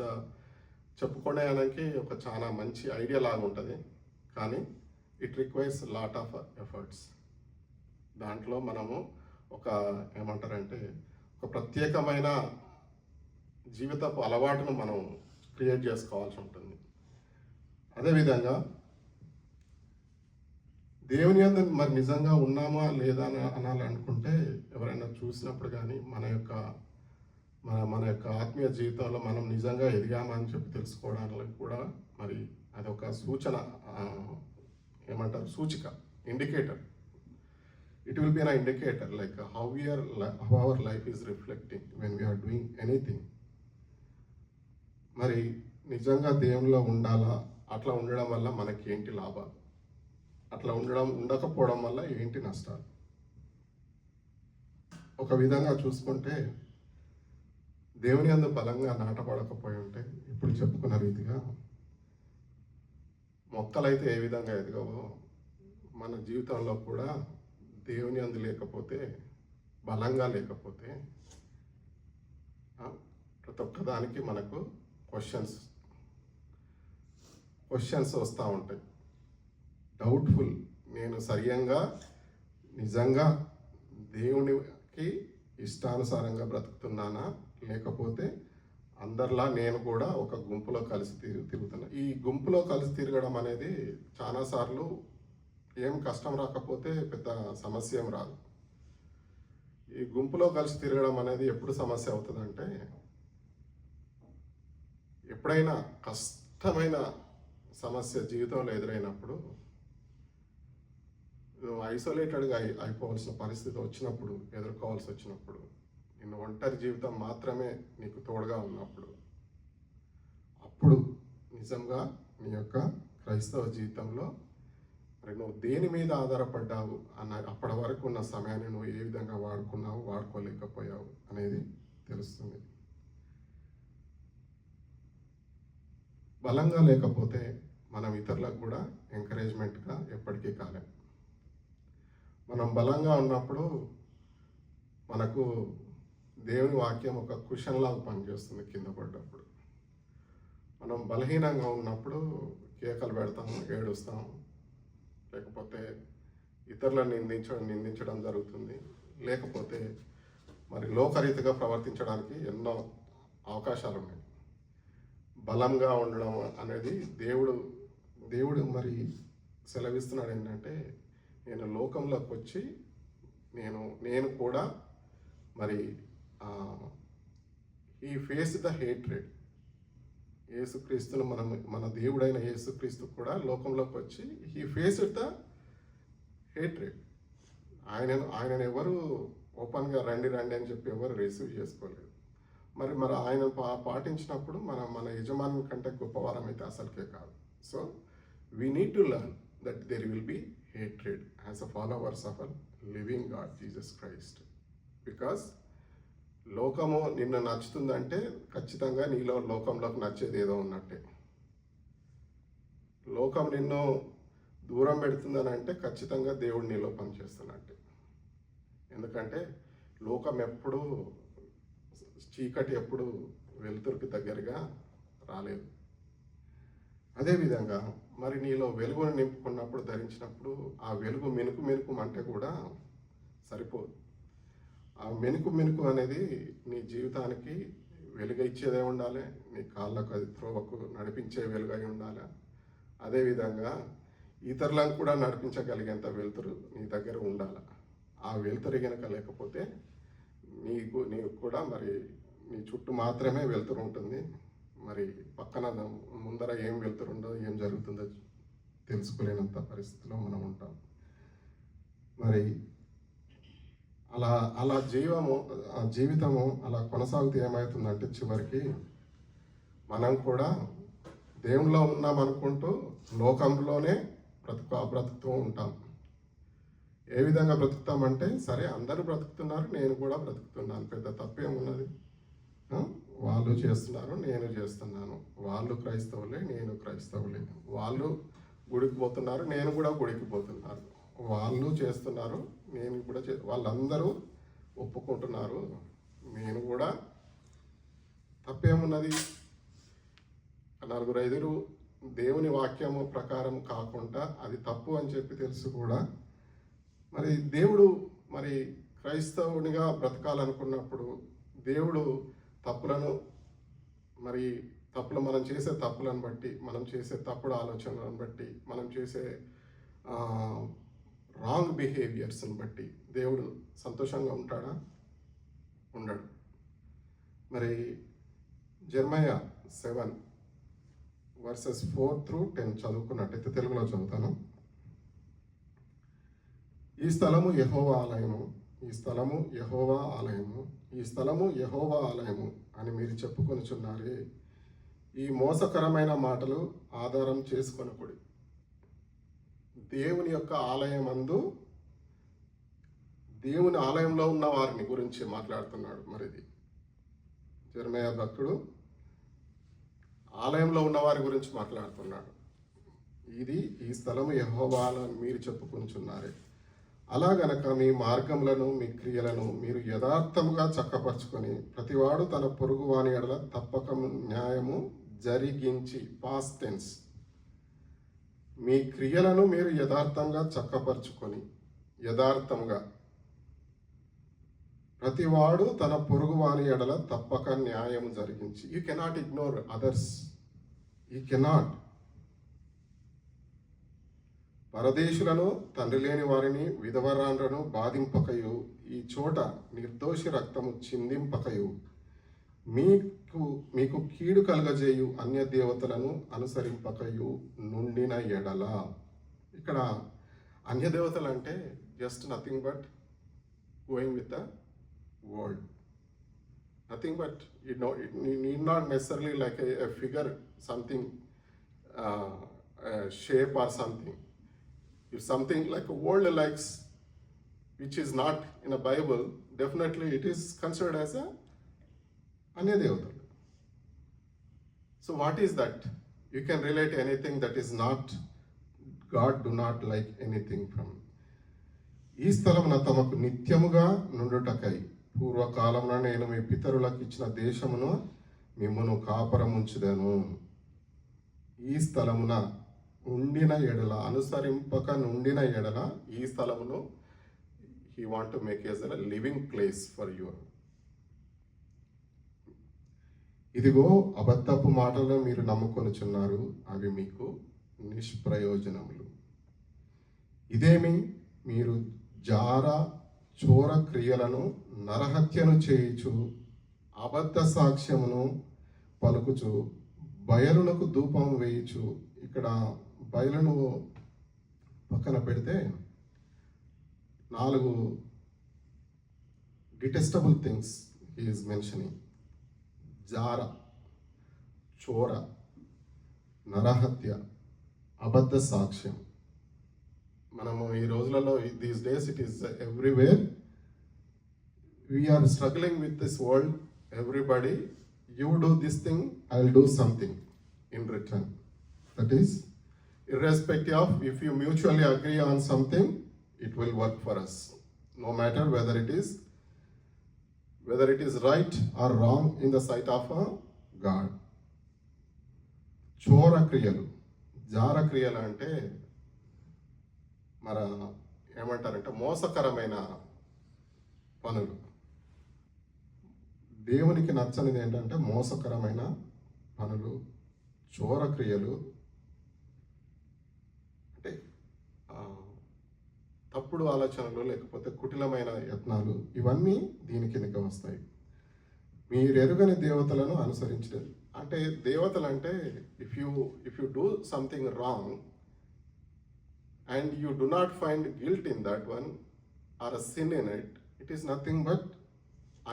చెప్పుకోవడానికి ఒక చాలా మంచి ఐడియా లాగా ఉంటుంది. కానీ it requires lot of efforts. దాంట్లో మనము ఒక ఏమంటారంటే ఒక ప్రత్యేకమైన జీవితపు అలవాటును మనం క్రియేట్ చేసుకోవాల్సి ఉంటుంది. అదేవిధంగా దేవుని యందు మరి నిజంగా ఉన్నామా లేదా అని అనాలనుకుంటే, ఎవరైనా చూసినప్పుడు కానీ మన యొక్క ఆత్మీయ జీవితంలో మనం నిజంగా ఎదిగామా అని చెప్పి తెలుసుకోవడానికి కూడా మరి అదొక సూచన, ఏమంటారు, సూచిక, indicator. It will be an indicator like how our life is reflecting when we are doing anything. మరి నిజంగా దేవునిలో ఉండాలా, అట్లా ఉండడం వల్ల మనకి ఏంటి లాభాలు, అట్లా ఉండకపోవడం వల్ల ఏంటి నష్టాలు. ఒక విధంగా చూసుకుంటే దేవుని యందు బలంగా నాటపడకపోయి ఉంటే ఇప్పుడు చెప్పుకున్న రీతిగా మొక్కలైతే ఏ విధంగా ఎదగవో మన జీవితంలో కూడా దేవుని యందు లేకపోతే, బలంగా లేకపోతే ప్రతి ఒక్కదానికి మనకు క్వశ్చన్స్ వస్తూ ఉంటాయి. డౌట్ఫుల్, నేను సరియంగా నిజంగా దేవునికి ఇష్టానుసారంగా బ్రతుకుతున్నానా, లేకపోతే అందరిలా నేను కూడా ఒక గుంపులో కలిసి తిరుగుతున్నా. ఈ గుంపులో కలిసి తిరగడం అనేది చాలాసార్లు ఏం కష్టం రాకపోతే పెద్ద సమస్య ఏం రాదు. ఈ గుంపులో కలిసి తిరగడం అనేది ఎప్పుడు సమస్య అవుతుందంటే, ఎప్పుడైనా కష్టమైన సమస్య జీవితంలో ఎదురైనప్పుడు, నువ్వు ఐసోలేటెడ్గా అయిపోవాల్సిన పరిస్థితి వచ్చినప్పుడు, ఎదుర్కోవాల్సి వచ్చినప్పుడు, నిన్ను ఒంటరి జీవితం మాత్రమే నీకు తోడుగా ఉన్నప్పుడు, అప్పుడు నిజంగా నీ యొక్క క్రైస్తవ జీవితంలో మరి నువ్వు దేని మీద ఆధారపడ్డావు అన్న, అప్పటి వరకు ఉన్న సమయాన్ని నువ్వు ఏ విధంగా వాడుకున్నావు, వాడుకోలేకపోయావు అనేది తెలుస్తుంది. బలంగా లేకపోతే మనం ఇతరులకు కూడా ఎంకరేజ్మెంట్గా ఎప్పటికీ కాలేం. మనం బలంగా ఉన్నప్పుడు మనకు దేవుని వాక్యం ఒక కుషన్ లాగా పనిచేస్తుంది కింద పడ్డప్పుడు. మనం బలహీనంగా ఉన్నప్పుడు కేకలు పెడతాం, ఏడుస్తాం, లేకపోతే ఇతరులను నిందించడం జరుగుతుంది, లేకపోతే మరి లోకరీతిగా ప్రవర్తించడానికి ఎన్నో అవకాశాలు ఉన్నాయి. బలంగా ఉండడం అనేది దేవుడు మరి సెలవిస్తున్నాడు ఏంటంటే, నేను లోకంలోకి వచ్చి నేను కూడా మరి ఈ ఫేస్ ద హేట్రెడ్. యేసుక్రీస్తును మన దేవుడైన యేసుక్రీస్తు కూడా లోకంలోకి వచ్చి హీ ఫేస్డ్ ద హేట్రెడ్. ఆయనను ఎవరు ఓపెన్గా రండి అని చెప్పి ఎవరు రిసీవ్ చేసుకోలేదు. మరి ఆయన పాటించినప్పుడు మన యజమాని కంటే గొప్పవారం అయితే అసలుకే కాదు. So we need to learn that there will be hatred as a followers of a living God, Jesus Christ. Because లోకము నిన్ను నచ్చుతుందంటే ఖచ్చితంగా నీలో లోకంలోకి నచ్చేది ఏదో ఉన్నట్టే. లోకం నిన్ను దూరం పెడుతుందని అంటే ఖచ్చితంగా దేవుడు నీలో పనిచేస్తున్నట్టే. ఎందుకంటే లోకం ఎప్పుడు, చీకటి ఎప్పుడు వెలుతురుకి దగ్గరగా రాలేదు. అదేవిధంగా మరి నీలో వెలుగును నింపుకున్నప్పుడు, ధరించినప్పుడు ఆ వెలుగు మెనుకు అంటే కూడా సరిపోదు. ఆ మెనుకు అనేది నీ జీవితానికి వెలుగు ఇచ్చేదే ఉండాలి, నీ కాళ్ళకు అది త్రోవకు నడిపించే వెలుగు అయి ఉండాలి. అదేవిధంగా ఇతరులను కూడా నడిపించగలిగేంత వెలుతురు నీ దగ్గర ఉండాలి. ఆ వెలుతురు కనుక లేకపోతే నీకు కూడా మరి నీ చుట్టూ మాత్రమే వెలుతురు ఉంటుంది. మరి పక్కన ముందర ఏం వెళ్తుండో, ఏం జరుగుతుందో తెలుసుకోలేనంత పరిస్థితిలో మనం ఉంటాం. మరి అలా జీవితము అలా కొనసాగితే ఏమవుతుందంటే చివరికి మనం కూడా దేవునిలో ఉన్నాం అనుకుంటూ లోకంలోనే బ్రతుకుతూ ఉంటాం. ఏ విధంగా బ్రతుకుతామంటే, సరే అందరూ బ్రతుకుతున్నారు, నేను కూడా బ్రతుకుతున్నాను, పెద్ద తప్పేమున్నది, వాళ్ళు చేస్తున్నారు, నేను చేస్తున్నాను, వాళ్ళు క్రైస్తవులే, నేను క్రైస్తవులే, వాళ్ళు గుడికి పోతున్నారు, నేను కూడా గుడికి పోతున్నాను, వాళ్ళు చేస్తున్నారు, నేను కూడా వాళ్ళందరూ ఒప్పుకుంటున్నారు, నేను కూడా తప్పేమున్నది. నలుగురు ఐదుగురు దేవుని వాక్యము ప్రకారం కాకుండా అది తప్పు అని చెప్పి తెలుసు కూడా మరి దేవుడు మరి క్రైస్తవునిగా బ్రతకాలనుకున్నప్పుడు దేవుడు తప్పులను మరి తప్పులు మనం చేసే తప్పులను బట్టి, మనం చేసే తప్పుడు ఆలోచనలను బట్టి, మనం చేసే రాంగ్ బిహేవియర్స్ని బట్టి దేవుడు సంతోషంగా ఉంటాడా? ఉండడు. మరి జెర్మయా 7:4-10 చదువుకున్నట్టయితే తెలుగులో చదువుతాను. ఈ స్థలము యెహోవా ఆలయము, ఈ స్థలము యెహోవా ఆలయము, ఈ స్థలము యెహోవా ఆలయము అని మీరు చెప్పుకొనుచున్నారే, ఈ మోసకరమైన మాటలు ఆధారం చేసుకొనకుడి. దేవుని యొక్క ఆలయమందు, దేవుని ఆలయంలో ఉన్న వారిని గురించి మాట్లాడుతున్నాడు. మరిది జెర్మయా భక్తుడు ఆలయంలో ఉన్న వారి గురించి మాట్లాడుతున్నాడు. ఈ స్థలము యెహోవా అని మీరు చెప్పుకొనుచున్నారే, అలాగనక మీ మార్గములను మీ క్రియలను మీరు యథార్థముగా చక్కపరుచుకొని ప్రతివాడు తన పొరుగువాని ఎడల తప్పక న్యాయము జరిగించి, పాస్ట్ టెన్స్, మీ క్రియలను మీరు యథార్థంగా చక్కపరుచుకొని, యథార్థంగా ప్రతివాడు తన పొరుగువాని ఎడల తప్పక న్యాయము జరిగించి. You cannot ignore others, you cannot. పరదేశులను, తండ్రి లేని వారిని, విధవరాండ్రను బాధింపకయు, ఈ చోట నిర్దోషి రక్తము చిందింపకయు, మీకు కీడు కలగజేయు అన్య దేవతలను అనుసరింపకయు నుండిన ఎడల. ఇక్కడ అన్య దేవతలు అంటే just nothing but going with the world. Nothing but it need not necessarily like a figure, something shape or something. If something like a world likes, which is not in a Bible, definitely it is considered as a Anya Devata. So what is that? You can relate anything that is not, God do not like anything from. ఈ స్థలమున తమకు నిత్యముగా నుండుటకై పూర్వకాలమున నేను మీ పితరులకు ఇచ్చిన దేశమును మిమ్మును కాపరముంచుదను. ఈ స్థలమున ఉండిన ఎడల, అనుసరింపక నుండిన ఎడల ఈ స్థలమును he want to make as a living place for you. ఇదిగో అబద్ధపు మాటలు మీరు నమ్ముకొనుచున్నారు, అవి మీకు నిష్ప్రయోజనములు. ఇదేమి, మీరు చోర క్రియలను, నరహత్యను చేయుచు, అబద్ధ సాక్ష్యమును పలుకుచు, బయలునకు ధూపం వేయుచు. ఇక్కడ బయలును పక్కన పెడితే 4 detestable things he is mentioning. జార, చోర, నరహత్య, అబద్ధ సాక్ష్యం. మనము ఈ రోజులలో, these days it is everywhere. We are struggling with this world. Everybody, you do this thing, I will do something in return. That is, irrespective of if you mutually agree on something, it will work for us, no matter whether it is right or wrong in the sight of God. చోర క్రియలు, జార క్రియలు అంటే మన ఏమంటారంటే మోసకరమైన పనులు. దేవునికి నచ్చనిది ఏంటంటే మోసకరమైన పనులు, చోర క్రియలు, అంటే తప్పుడు ఆలోచనలు, లేకపోతే కుటిలమైన యత్నాలు, ఇవన్నీ దీని కిందకి వస్తాయి. మీరెరుగని దేవతలను అనుసరించడం అంటే, దేవతలు అంటే if you do something wrong and you do not find guilt in that one or a sin in it is nothing but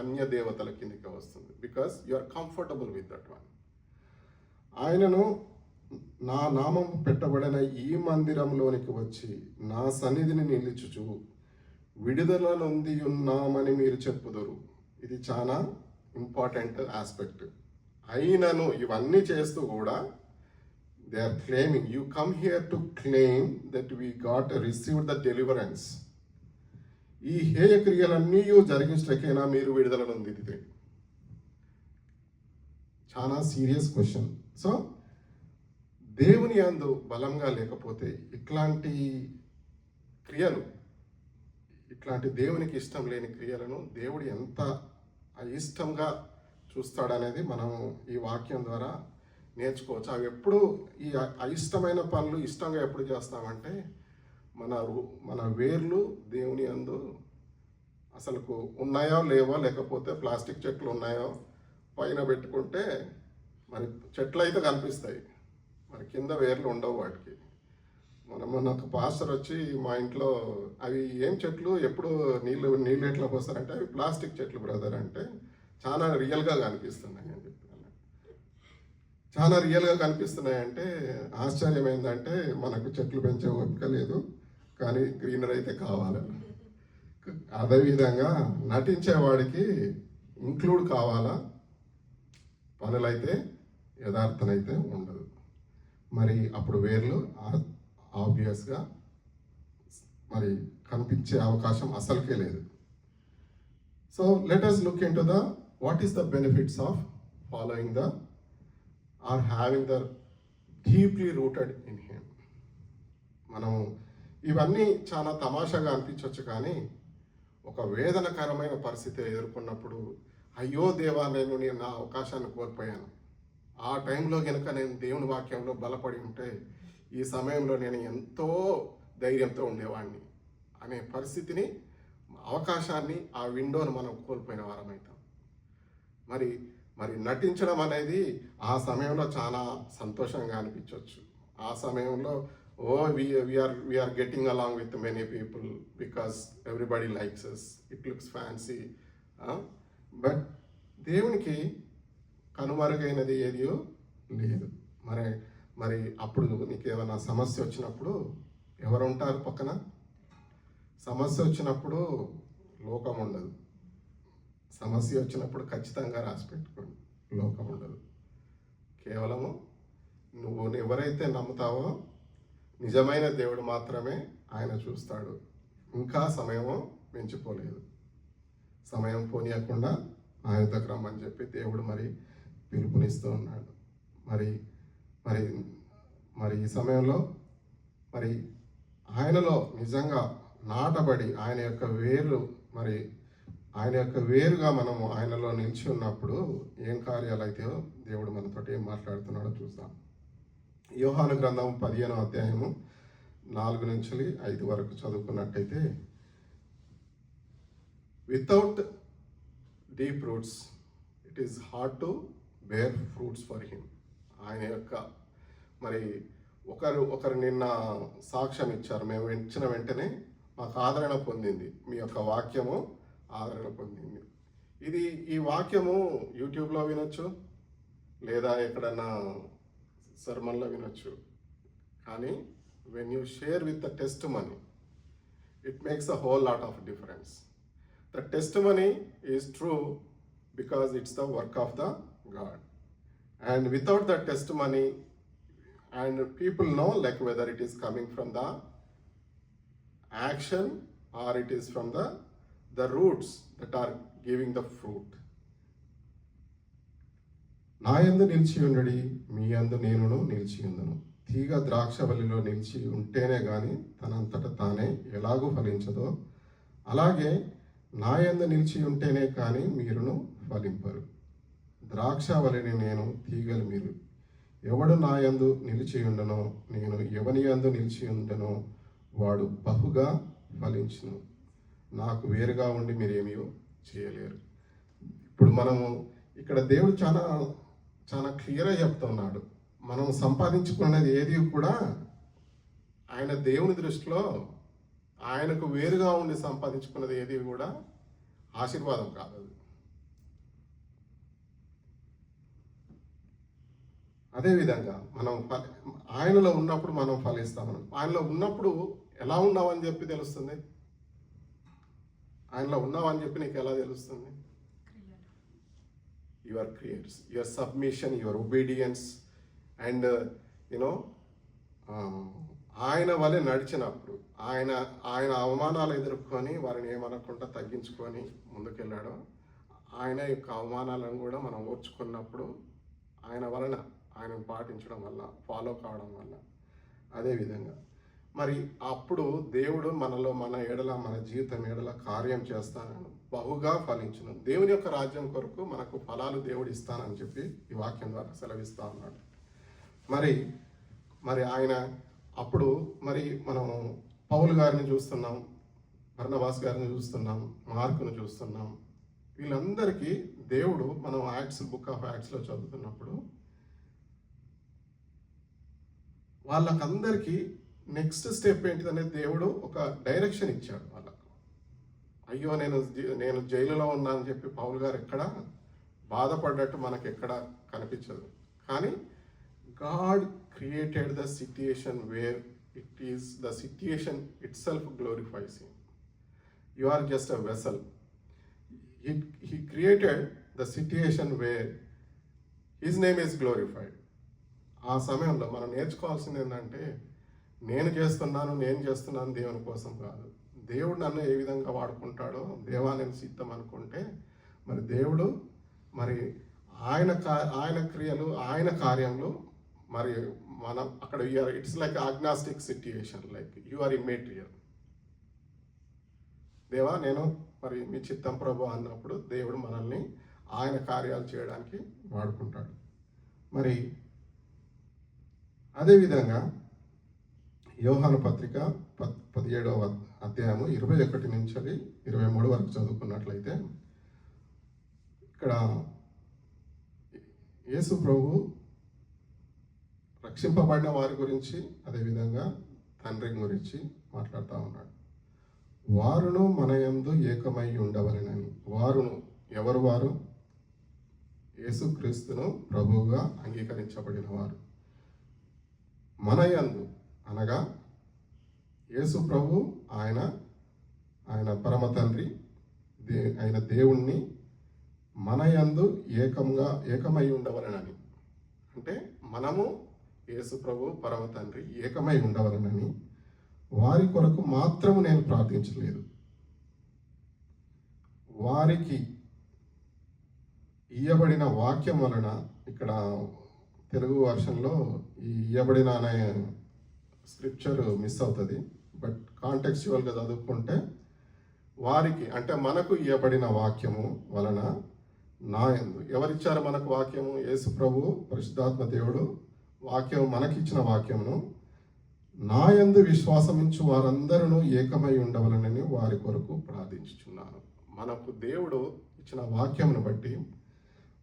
అన్య దేవతల కిందకి వస్తుంది. Because you are comfortable with that one. ఆయనను నా నామం పెట్టబడిన ఈ మందిరంలోనికి వచ్చి నా సన్నిధిని నిలుచుచు విడుదల నొంది ఉన్నామని మీరు చెప్పుదురు. ఇది చాలా ఇంపార్టెంట్ ఆస్పెక్ట్. అయినను ఇవన్నీ చేస్తూ కూడా They are claiming, you come here to claim that we received the deliverance. ఈ హేయ క్రియలన్నీ జరిగించటకేనా మీరు విడుదల నొందితే? చాలా సీరియస్ క్వశ్చన్. సో దేవుని యందు బలంగా లేకపోతే ఇట్లాంటి క్రియలు, ఇట్లాంటి దేవునికి ఇష్టం లేని క్రియలను దేవుడు ఎంత అయిష్టంగా చూస్తాడనేది మనం ఈ వాక్యం ద్వారా నేర్చుకోవచ్చు. అవి ఎప్పుడు ఈ అయిష్టమైన పనులు ఇష్టంగా ఎప్పుడు చేస్తామంటే మన వేర్లు దేవుని యందు అసలుకు ఉన్నాయో లేవో, లేకపోతే ప్లాస్టిక్ చెట్లు ఉన్నాయో పైన పెట్టుకుంటే మరి చెట్లు అయితే కనిపిస్తాయి, మరి కింద వేర్లు ఉండవు వాటికి. మొన్న ఒక పాస్టర్ వచ్చి మా ఇంట్లో, అవి ఏం చెట్లు, ఎప్పుడు నీళ్ళు ఎట్లా పోస్తారంటే అవి ప్లాస్టిక్ చెట్లు బ్రదర్ అంటే, చాలా రియల్గా కనిపిస్తున్నాయి అని చెప్పి. చాలా రియల్గా కనిపిస్తున్నాయంటే ఆశ్చర్యం ఏంటంటే మనకు చెట్లు పెంచే ఓపిక లేదు, కానీ గ్రీనరీ అయితే కావాలి. అదేవిధంగా నటించేవాడికి ఇంక్లూడ్ కావాలా, పనులైతే యథార్థనైతే ఉండదు. మరి అప్పుడు వేర్లు ఆబ్వియస్గా మరి కనిపించే అవకాశం అసలుకే లేదు. So let us look into what is the benefits of following or having the deeply rooted in him. మనం ఇవన్నీ చాలా తమాషాగా అనిపించవచ్చు, కానీ ఒక వేదనకరమైన పరిస్థితి ఎదుర్కొన్నప్పుడు, అయ్యో దేవా నేను నా అవకాశాన్ని కోల్పోయాను, ఆ టైంలో కనుక నేను దేవుని వాక్యంలో బలపడి ఉంటే ఈ సమయంలో నేను ఎంతో ధైర్యంతో ఉండేవాడిని అనే పరిస్థితిని, అవకాశాన్ని, ఆ విండోను మనం కోల్పోయిన వారమవుతాం. మరి నటించడం అనేది ఆ సమయంలో చాలా సంతోషంగా అనిపించవచ్చు. ఆ సమయంలో we are getting along with many people because everybody likes us, it looks fancy. But దేవునికి కనుమరుగైనది ఏదియో లేదు. మరి అప్పుడు నీకు ఏమైనా సమస్య వచ్చినప్పుడు ఎవరు ఉంటారు పక్కన? సమస్య వచ్చినప్పుడు లోకం ఉండదు, సమస్య వచ్చినప్పుడు ఖచ్చితంగా రాసి పెట్టుకోండి, లోకం ఉండదు. కేవలము నువ్వు ఎవరైతే నమ్ముతావో నిజమైన దేవుడు మాత్రమే ఆయన చూస్తాడు. ఇంకా సమయము మించిపోలేదు, సమయం పోనీయకుండా నా యుద్ధకు రమ్మని చెప్పి దేవుడు మరి పిలుపునిస్తూ ఉన్నాడు. మరి ఈ సమయంలో మరి ఆయనలో నిజంగా నాటబడి ఆయన యొక్క వేరుగా మనము ఆయనలో నిలిచి ఉన్నప్పుడు ఏం కార్యాలు అయితే దేవుడు మనతోటి ఏం మాట్లాడుతున్నాడో చూద్దాం. యోహాను గ్రంథం 15వ అధ్యాయము 4 నుంచి 5 వరకు చదువుకున్నట్టయితే, without deep roots it is hard to bear fruits for him. ఆయన యొక్క మరి ఒకరు నిన్న సాక్ష్యం ఇచ్చారు, మేము ఇచ్చిన వెంటనే మాకు ఆదరణ పొందింది, మీ యొక్క వాక్యము ఆదరణ పొందింది. ఈ వాక్యము యూట్యూబ్లో వినొచ్చు, లేదా ఎక్కడన్నా సర్మన్లో వినొచ్చు, కానీ when you share with the testimony it makes a whole lot of difference. The testimony is true because it's the work of the God, and without the testimony, and people know like whether it is coming from the action or it is from the roots that are giving the fruit. నా యందు నిలిచి ఉండడి, మీ యందు నేనును నిలిచి ఉందును. తీగ ద్రాక్షవల్లిలో నిలిచి ఉంటేనే గాని తనంతట తానే ఎలాగూ ఫలించదో, అలాగే నా యందు నిలిచి ఉంటేనే కానీ మీరును ఫలింపరు. ద్రాక్షవల్లిని నేను, తీగలు మీరు. ఎవడు నా యందు నిలిచి ఉండనో, నేను ఎవని యందు నిలిచి ఉండనో వాడు బహుగా ఫలించును. నాకు వేరుగా ఉండి మీరేమీ చేయలేరు. ఇప్పుడు మనము ఇక్కడ దేవుడు చాలా చాలా క్లియర్గా చెప్తున్నాడు, మనం సంపాదించుకున్నది ఏది కూడా ఆయన దేవుని దృష్టిలో ఆయనకు వేరుగా ఉండి సంపాదించుకున్నది ఏది కూడా ఆశీర్వాదం కాదు. అదేవిధంగా మనం ఆయనలో ఉన్నప్పుడు మనం ఫలిస్తామని, ఆయనలో ఉన్నప్పుడు ఎలా ఉన్నామని చెప్పి తెలుస్తుంది? ఆయనలో ఉన్నామని చెప్పి నీకు ఎలా తెలుస్తుంది? Your prayers, your submission, your obedience, and you know ఆయన వలె నడిచినప్పుడు ఆయన ఆయన అవమానాలు ఎదుర్కొని వారిని ఏమనకుండా తగ్గించుకొని ముందుకెళ్ళాడో ఆయన యొక్క అవమానాలను కూడా మనం ఓర్చుకున్నప్పుడు ఆయన వలన ఆయనను పాటించడం వల్ల ఫాలో కావడం వల్ల అదేవిధంగా మరి అప్పుడు దేవుడు మనలో మన ఎడల మన జీవితం ఎడల కార్యం చేస్తానని బహుగా ఫలించును. దేవుని యొక్క రాజ్యం కొరకు మనకు ఫలాలు దేవుడు ఇస్తానని చెప్పి ఈ వాక్యం ద్వారా సెలవిస్తా ఉన్నాడు. మరి ఆయన అప్పుడు మరి మనం పౌలు గారిని చూస్తున్నాం, బర్నబాస్ గారిని చూస్తున్నాం, మార్కును చూస్తున్నాం. వీళ్ళందరికీ దేవుడు మనం బుక్ ఆఫ్ యాక్ట్స్లో చదువుతున్నప్పుడు వాళ్ళకందరికీ నెక్స్ట్ స్టెప్ ఏంటిదనేది దేవుడు ఒక డైరెక్షన్ ఇచ్చాడు వాళ్ళకు. అయ్యో నేను జైలులో ఉన్నా అని చెప్పి పౌలు గారు ఎక్కడ బాధపడ్డట్టు మనకు ఎక్కడ కనిపించదు. కానీ God created the situation where it is the situation itself glorifies him. You are just a vessel. He created the situation where his name is glorified. ఆ సమయంలో మనం నేర్చుకోవాల్సింది ఏంటంటే నేను చేస్తున్నాను దేవుని కోసం కాదు. దేవుడు నన్ను ఏ విధంగా వాడుకుంటాడో దేవా నేను సిద్ధం అనుకుంటే మరి దేవుడు మరి ఆయన క్రియలు ఆయన కార్యములు మరి మనం అక్కడ it's like agnostic situation, like you are immaterial. దేవా నేను మరి మీ చిత్తం ప్రభు అన్నప్పుడు దేవుడు మనల్ని ఆయన కార్యాలు చేయడానికి వాడుకుంటాడు. మరి అదేవిధంగా యోహాను పత్రిక 17వ అధ్యాయము 21 నుంచి 23 వరకు చదువుకున్నట్లయితే ఇక్కడ యేసు ప్రభు రక్షింపబడిన వారి గురించి అదేవిధంగా తండ్రి గురించి మాట్లాడుతూ ఉన్నాడు. వారును మన యందు ఏకమై ఉండవలెనని. వారును ఎవరు? వారు యేసుక్రీస్తును ప్రభువుగా అంగీకరించబడిన వారు. మన యందు అనగా యేసు ప్రభు ఆయన పరమ తండ్రి ఆయన దేవుణ్ణి మన యందు ఏకమై ఉండవలెనని. అంటే మనము యేసు ప్రభు పరమ తండ్రి ఏకమై ఉండవలెనని వారి కొరకు మాత్రము నేను ప్రార్థించలేదు, వారికి ఇయ్యబడిన వాక్యం వలన. ఇక్కడ తెలుగు వర్షన్లో ఈ ఇయ్యబడిన అనే స్క్రిప్చర్ మిస్ అవుతుంది, బట్ కాంటెక్స్చువల్గా చదువుకుంటే వారికి అంటే మనకు ఇయ్యబడిన వాక్యము వలన నా యందు. ఎవరిచ్చారు మనకు వాక్యము? యేసు ప్రభు పరిశుద్ధాత్మ దేవుడు వాక్యం మనకిచ్చిన వాక్యమును నా యందు విశ్వాసమించు వారందరూ ఏకమై ఉండవలనని వారి కొరకు ప్రార్థించుచున్నాను. మనకు దేవుడు ఇచ్చిన వాక్యమును బట్టి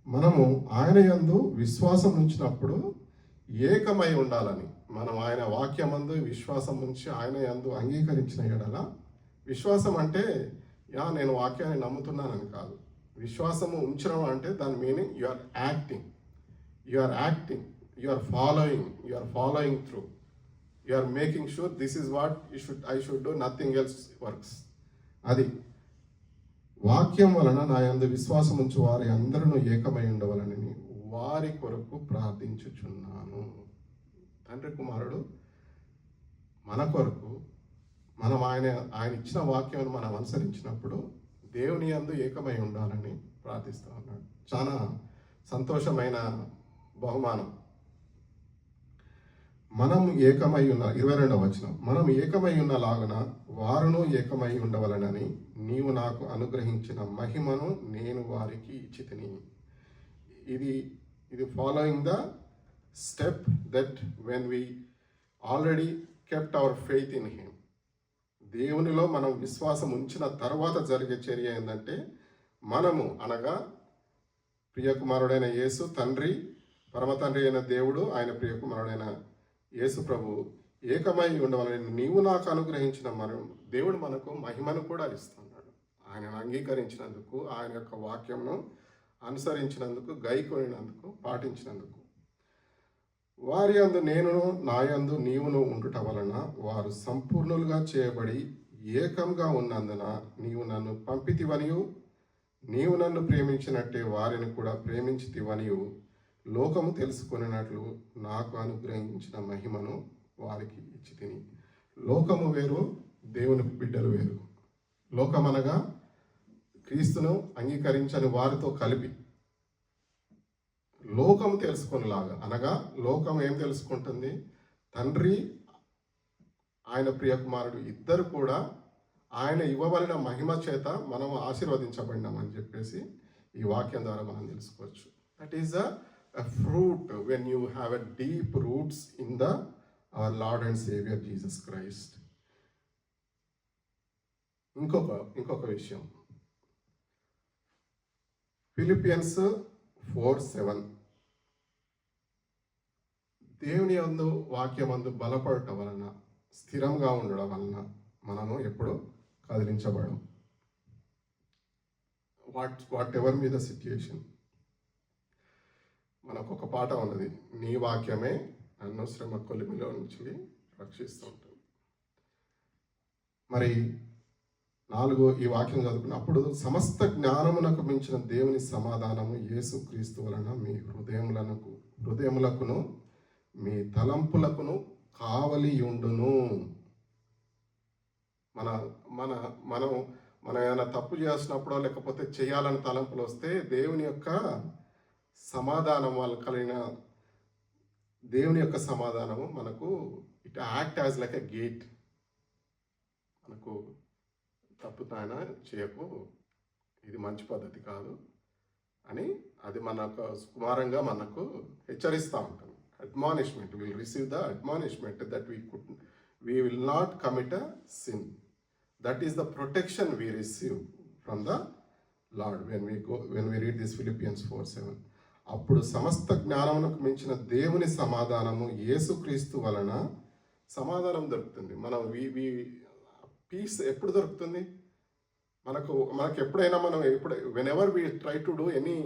మనము ఆయన యందు విశ్వాసం ఉంచినప్పుడు ఏకమై ఉండాలని. మనం ఆయన వాక్యమందు విశ్వాసం ఉంచి ఆయన యందు అంగీకరించిన ఎడల, విశ్వాసం అంటే నేను వాక్యాన్ని నమ్ముతున్నానని కాదు. విశ్వాసము ఉంచడం అంటే దాని meaning you are acting, you are following through. You are making sure this is what I should do, nothing else works. అది వాక్యం వలన నా యందు విశ్వాసం ఉంచు వారి అందరూ ఏకమై ఉండవలనని వారి కొరకు ప్రార్థించుచున్నాను. తండ్రి కుమారుడు మన కొరకు మనం ఆయన ఇచ్చిన వాక్యం మనం అనుసరించినప్పుడు దేవుని యందు ఏకమై ఉండాలని ప్రార్థిస్తూ ఉన్నాడు. చాలా సంతోషమైన బహుమానం. మనం ఏకమై ఉన్న 22వ వచనం, మనం ఏకమై ఉన్నలాగున వారును ఏకమై ఉండవలనని నీవు నాకు అనుగ్రహించిన మహిమను నేను వారికి ఇచ్చితిని. ఇది following the step that when we already kept our faith in him. దేవునిలో మనం విశ్వాసం ఉంచిన తర్వాత జరిగే చర్య ఏంటంటే మనము అనగా ప్రియకుమారుడైన యేసు తండ్రి, పరమ తండ్రి అయిన దేవుడు, ఆయన ప్రియకుమారుడైన యేసు ప్రభు ఏకమై ఉండవాలని నీవు నాకు అనుగ్రహించిన దేవుడు మనకు మహిమను కూడా ఇస్తున్నాడు. ఆయనను అంగీకరించినందుకు, ఆయన యొక్క వాక్యంను అనుసరించినందుకు, గైకొనినందుకు, పాటించినందుకు. వారి యందు నేనును నా యందు నీవును ఉండుట వలన వారు సంపూర్ణులుగా చేయబడి ఏకంగా ఉన్నందున నీవు నన్ను పంపితివనియు నీవు నన్ను ప్రేమించినట్టే వారిని కూడా ప్రేమించితివనియు లోకము తెలుసుకొనినట్లు నాకు అనుగ్రహించిన మహిమను వారికి ఇచ్చి తిని. లోకము వేరు, దేవుని బిడ్డలు వేరు. లోకం అనగా క్రీస్తును అంగీకరించని వారితో కలిపి లోకం తెలుసుకునేలాగా, అనగా లోకం ఏం తెలుసుకుంటుంది? తండ్రి, ఆయన ప్రియకుమారుడు ఇద్దరు కూడా ఆయన ఇవ్వబడిన మహిమ చేత మనం ఆశీర్వదించబడినామని చెప్పేసి ఈ వాక్యం ద్వారా మనం తెలుసుకోవచ్చు. That is a fruit when you have a deep roots in our Lord and Savior Jesus Christ. ఇంకొక విషయం, ఫిలిపియన్స్ 4:7, దేవుని యందు వాక్యమందు బలపడటం వలన, స్థిరంగా ఉండడం వలన మనము ఎప్పుడు కదిలించబడం. Whatever may the situation. మనకు ఒక పాట ఉన్నది, నీ వాక్యమే నన్ను శ్రమ కొలిమిలో నుంచి రక్షిస్తూ ఉంటుంది. మరి 4 ఈ వాక్యం చదువుకున్నప్పుడు, సమస్త జ్ఞానమునకు మించిన దేవుని సమాధానము యేసు క్రీస్తు వలన మీ హృదయములకును మీ తలంపులకును కావలియుండును. మనం ఏమైనా తప్పు చేసినప్పుడో లేకపోతే చేయాలని తలంపులు వస్తే దేవుని యొక్క సమాధానం వల్ల కలిగిన దేవుని యొక్క సమాధానము మనకు it act as like a gate. మనకు తప్పు నాయన చేయకు, ఇది మంచి పద్ధతి కాదు అని అది మనకు కుమారంగా మనకు హెచ్చరిస్తూ ఉంటుంది. Admonishment, will receive the admonishment that we will not commit a sin. That is the protection we receive from the Lord when we read this Philippians 4:7. అప్పుడు సమస్త జ్ఞానమునకు మించిన దేవుని సమాధానము యేసుక్రీస్తు వలన సమాధానం దొరుకుతుంది. మనం పీస్ ఎప్పుడు దొరుకుతుంది మనకు ఎప్పుడైనా మనం whenever we try to do any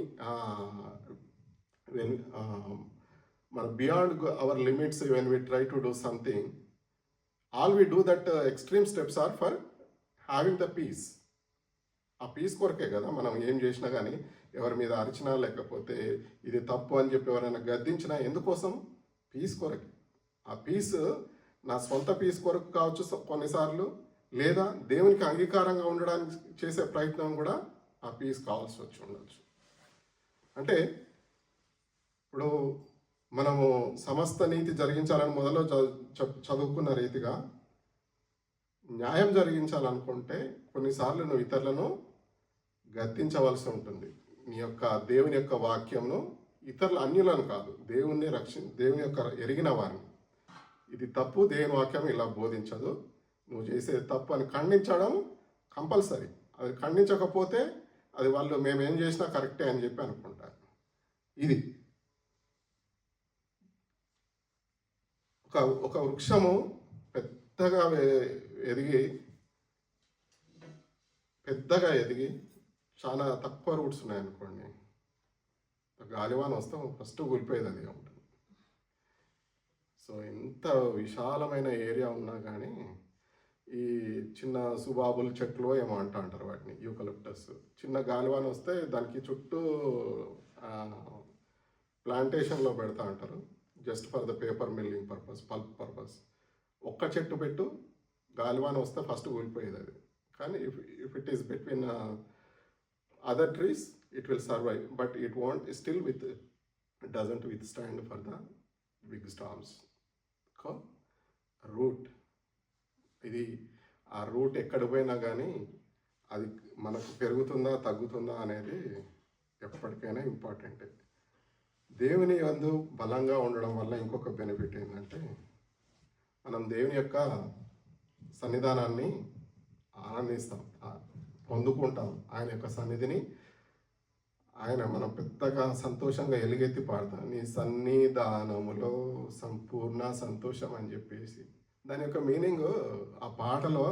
మన beyond our limits, when we try to do something, all we do that extreme steps are for having the peace. ఆ పీస్ కొరకే కదా మనం ఏం చేసినా కానీ, ఎవరి మీద అరిచినా లేకపోతే ఇది తప్పు అని చెప్పి ఎవరైనా గద్దించినా ఎందుకోసం? పీస్ కొరకే. ఆ పీస్ నా సొంత పీస్ కొరకు కావచ్చు కొన్నిసార్లు, లేదా దేవునికి అంగీకారంగా ఉండడానికి చేసే ప్రయత్నం కూడా ఆ పీస్ కావాల్సి వచ్చి ఉండొచ్చు. అంటే ఇప్పుడు మనము సమస్త నీతి జరిగించాలని మొదలు చదువుకున్న రీతిగా న్యాయం జరిగించాలనుకుంటే కొన్నిసార్లు నువ్వు ఇతరులను గద్దించవలసి ఉంటుంది. నీ యొక్క దేవుని యొక్క వాక్యంను ఇతరుల అన్యులను కాదు, దేవుని యొక్క ఎరిగిన వారిని, ఇది తప్పు, దేవుని వాక్యం ఇలా బోధించదు, నువ్వు చేసే తప్పు అని ఖండించడం కంపల్సరీ. అది ఖండించకపోతే అది వాళ్ళు మేమేం చేసినా కరెక్టే అని చెప్పి అనుకుంటారు. ఇది ఒక వృక్షము పెద్దగా ఎదిగి చాలా తక్కువ రూట్స్ ఉన్నాయనుకోండి, గాలివాన వస్తే ఫస్ట్ కూలిపోయేది అది ఉంటుంది. సో ఎంత విశాలమైన ఏరియా ఉన్నా కానీ ఈ చిన్న సుబాబుల్ చెట్లు ఏమో అంటారు వాటిని, యూకలిప్టస్, చిన్న గాలివాన వస్తే దానికి చుట్టూ ప్లాంటేషన్లో పెడతా అంటారు, just for the paper milling purpose, pulp purpose. ఒక్క చెట్టు పెట్టు, గాలివాన వస్తే ఫస్ట్ కూలిపోయేది అది. కానీ if it is between other trees it will survive, but it doesn't withstand for the big storms. Root, ఇది ఆ రూట్ ఎక్కడ పోయినా కానీ అది మనకు పెరుగుతుందా తగ్గుతుందా అనేది ఎప్పటికైనా ఇంపార్టెంట్. దేవుని యందు బలంగా ఉండడం వల్ల ఇంకొక బెనిఫిట్ ఏంటంటే, మనం దేవుని యొక్క సన్నిధానాన్ని ఆనందిస్తాం, పొందుకుంటాం. ఆయన యొక్క సన్నిధిని మనం పెద్దగా సంతోషంగా ఎలుగెత్తి పాడతాం, నీ సన్నిధానములో సంపూర్ణ సంతోషం అని చెప్పేసి. దాని యొక్క మీనింగ్, ఆ పాటలో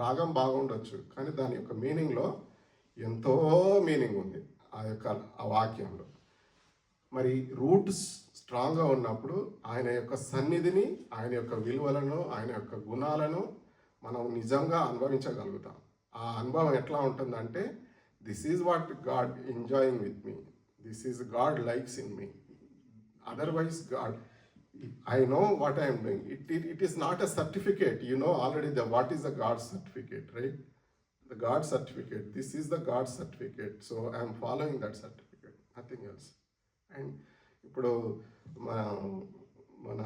రాగం బాగుండొచ్చు కానీ దాని యొక్క మీనింగ్లో ఎంతో మీనింగ్ ఉంది ఆ వాక్యంలో. మరి రూట్స్ స్ట్రాంగ్గా ఉన్నప్పుడు ఆయన యొక్క సన్నిధిని, ఆయన యొక్క విలువలను, ఆయన యొక్క గుణాలను మనం నిజంగా అనుభవించగలుగుతాం. ఆ అనుభవం ఎట్లా ఉంటుందంటే, this is what God enjoying with me, this is God likes in me, Otherwise, God, I know what I am doing. It is not a certificate. You know already what is the God certificate, right? The God certificate. This is the God certificate. So I am following that certificate. Nothing else. And ఇప్పుడు మన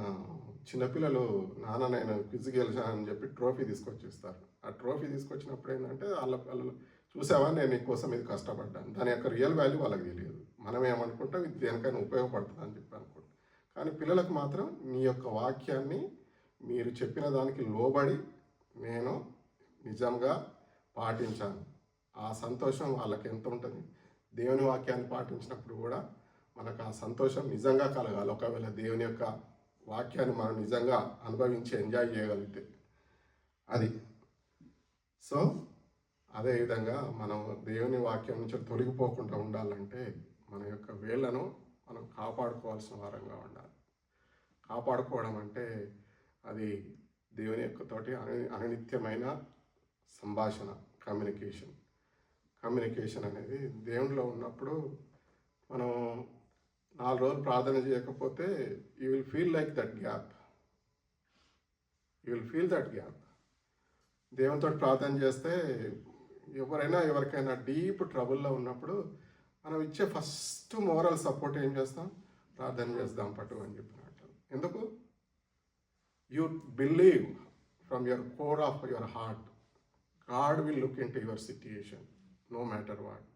చిన్నపిల్లలు నాన్న నేను quiz గెలిచానని చెప్పి trophy తీసుకొచ్చిస్తారు. ఆ trophy తీసుకొచ్చినప్పుడు ఏంటంటే వాళ్ళు చూసావా నేను నీకోసం ఇది కష్టపడ్డాను, దాని యొక్క రియల్ వాల్యూ వాళ్ళకి తెలియదు. మనం ఏమనుకుంటాం ఇది దేనికైనా ఉపయోగపడుతుంది అని చెప్పి అనుకుంటాం. కానీ పిల్లలకు మాత్రం నీ యొక్క వాక్యాన్ని మీరు చెప్పిన దానికి లోబడి నేను నిజంగా పాటించాను, ఆ సంతోషం వాళ్ళకి ఎంత ఉంటుంది. దేవుని వాక్యాన్ని పాటించినప్పుడు కూడా మనకు ఆ సంతోషం నిజంగా కలగాలి. ఒకవేళ దేవుని యొక్క వాక్యాన్ని మనం నిజంగా అనుభవించి ఎంజాయ్ చేయగలిగితే అది. సో అదేవిధంగా మనం దేవుని వాక్యం నుంచి తొలగిపోకుండా ఉండాలంటే మన యొక్క వేళ్ళను మనం కాపాడుకోవాల్సిన వారంగా ఉండాలి. కాపాడుకోవడం అంటే అది దేవుని యొక్క తోటి అనిత్యమైన సంభాషణ, కమ్యూనికేషన్ అనేది దేవునిలో ఉన్నప్పుడు మనం 4 రోజులు ప్రార్థన చేయకపోతే you will feel like that gap. దేవునితో ప్రార్థన చేస్తే ఎవరికైనా డీప్ ట్రబుల్లో ఉన్నప్పుడు మనం ఇచ్చే ఫస్ట్ మోరల్ సపోర్ట్ ఏం చేస్తాం? ప్రార్థన చేద్దాం పట్టు అని చెప్పినట్టు. ఎందుకు? You believe from your core of your heart God will look into your situation no matter what.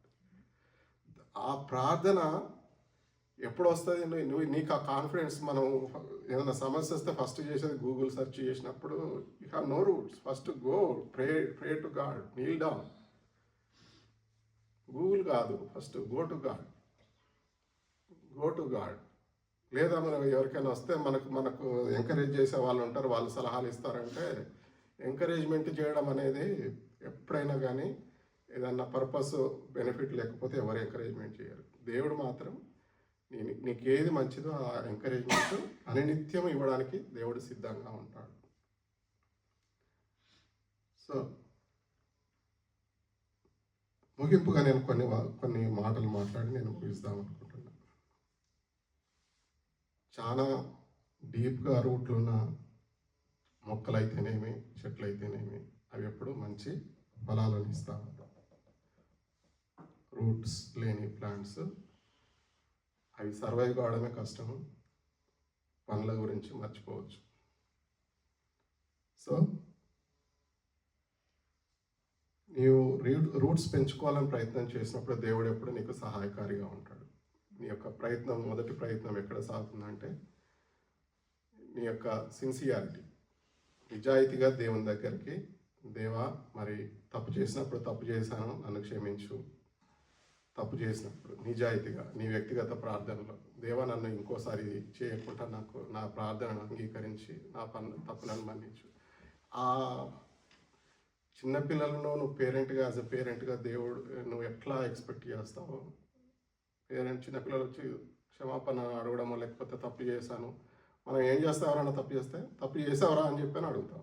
ఆ ప్రార్థన ఎప్పుడు వస్తుంది? నీకు ఆ కాన్ఫిడెన్స్. మనం ఏదైనా సమస్య వస్తే ఫస్ట్ చేసేది గూగుల్ సెర్చ్ చేసినప్పుడు you have no roots. First go pray to God, kneel down. Google కాదు, ఫస్ట్ గో టు గాడ్. లేదా మనం ఎవరికైనా వస్తే మనకు ఎంకరేజ్ చేసే వాళ్ళు ఉంటారు, వాళ్ళు సలహాలు ఇస్తారంటే ఎంకరేజ్మెంట్ చేయడం అనేది ఎప్పుడైనా కానీ ఏదన్నా పర్పస్ బెనిఫిట్ లేకపోతే ఎవరు ఎంకరేజ్మెంట్ చేయరు. దేవుడు మాత్రం నీకు ఏది మంచిదో ఆ ఎంకరేజ్మెంట్ అనినిత్యం ఇవ్వడానికి దేవుడు సిద్ధంగా ఉంటాడు. సో ముగింపుగా నేను కొన్ని మాటలు మాట్లాడి నేను ముగిస్తాం అనుకుంటున్నాను. చాలా డీప్గా రూట్లు ఉన్న మొక్కలైతేనేమి చెట్లయితేనేమి అవి ఎప్పుడు మంచి ఫలాలను ఇస్తూ ఉంటాయి. రూట్స్ లేని ప్లాంట్స్ అవి సర్వైవ్ కావడమే కష్టము, పనుల గురించి మర్చిపోవచ్చు. సో నీవు రూట్స్ పెంచుకోవాలని ప్రయత్నం చేసినప్పుడు దేవుడు ఎప్పుడు నీకు సహాయకారిగా ఉంటాడు. నీ యొక్క మొదటి ప్రయత్నం ఎక్కడ సాగుతుందంటే నీ యొక్క సిన్సియారిటీ, నిజాయితీగా దేవుని దగ్గరికి, దేవా మరి తప్పు చేశాను నన్ను క్షమించు. తప్పు చేసినప్పుడు నిజాయితీగా నీ వ్యక్తిగత ప్రార్థనలో, దేవా నన్ను ఇంకోసారి చేయకుండా నా ప్రార్థనను అంగీకరించి నా తప్పులను మన్నించు. ఆ చిన్నపిల్లలను నువ్వు యాజ్ ఎ పేరెంట్గా దేవుడు నువ్వు ఎట్లా ఎక్స్పెక్ట్ చేస్తావు? చిన్నపిల్లలు వచ్చి క్షమాపణ అడగడమో లేకపోతే తప్పు చేశాను, మనం ఏం చేస్తాం? ఎవరైనా తప్పు చేస్తే తప్పు చేసావరా అని చెప్పి అడుగుతాం.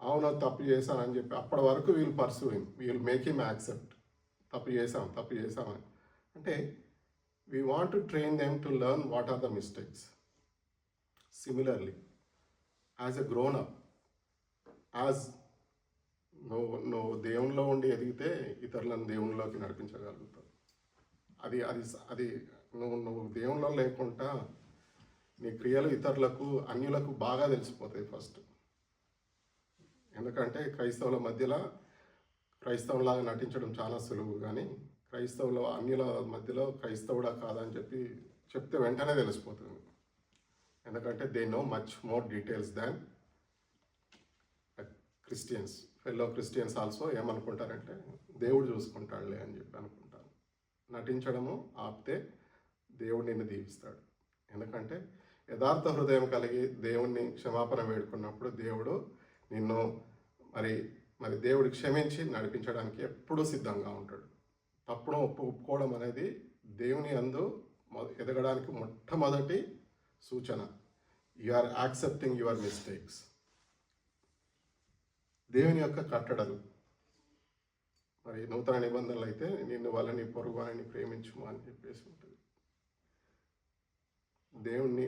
అవును తప్పు చేశానని చెప్పి అప్పటి వరకు we'll pursue him, we'll make him accept. తప్పు చేసామని అంటే we want to train them to learn what are the mistakes. Similarly as a grown up, నువ్వు దేవునిలో ఉండి ఎదిగితే ఇతరులను దేవునిలోకి నడిపించగలుగుతావు. అది నువ్వు దేవునిలో లేకుండా నీ క్రియలు ఇతరులకు అన్యులకు బాగా తెలిసిపోతాయి ఫస్ట్. ఎందుకంటే క్రైస్తవుల మధ్యలో క్రైస్తవులాగా నటించడం చాలా సులువు, కానీ అన్యుల మధ్యలో క్రైస్తవుడా కాదని చెప్తే వెంటనే తెలిసిపోతుంది. ఎందుకంటే they know much more details than Christians. Fellow Christians also ఏమనుకుంటారంటే దేవుడు చూసుకుంటాడులే అని చెప్పి అనుకుంటారు. నటించడము ఆపితే దేవుడు నిన్ను దీవిస్తాడు. ఎందుకంటే యథార్థ హృదయం కలిగి దేవుణ్ణి క్షమాపణ వేడుకున్నప్పుడు దేవుడు నిన్ను మరి దేవుడు క్షమించి నడిపించడానికి ఎప్పుడూ సిద్ధంగా ఉంటాడు. తప్పును ఒప్పుకోవడం అనేది దేవుని యందు ఎదగడానికి మొట్టమొదటి సూచన. You are accepting your mistakes. దేవుని యొక్క కట్టడలు మరి నూతన నిబంధనలు అయితే నిన్ను వాళ్ళని పొరుగు వారిని ప్రేమించుము అని చెప్పేసి ఉంటుంది. దేవుణ్ణి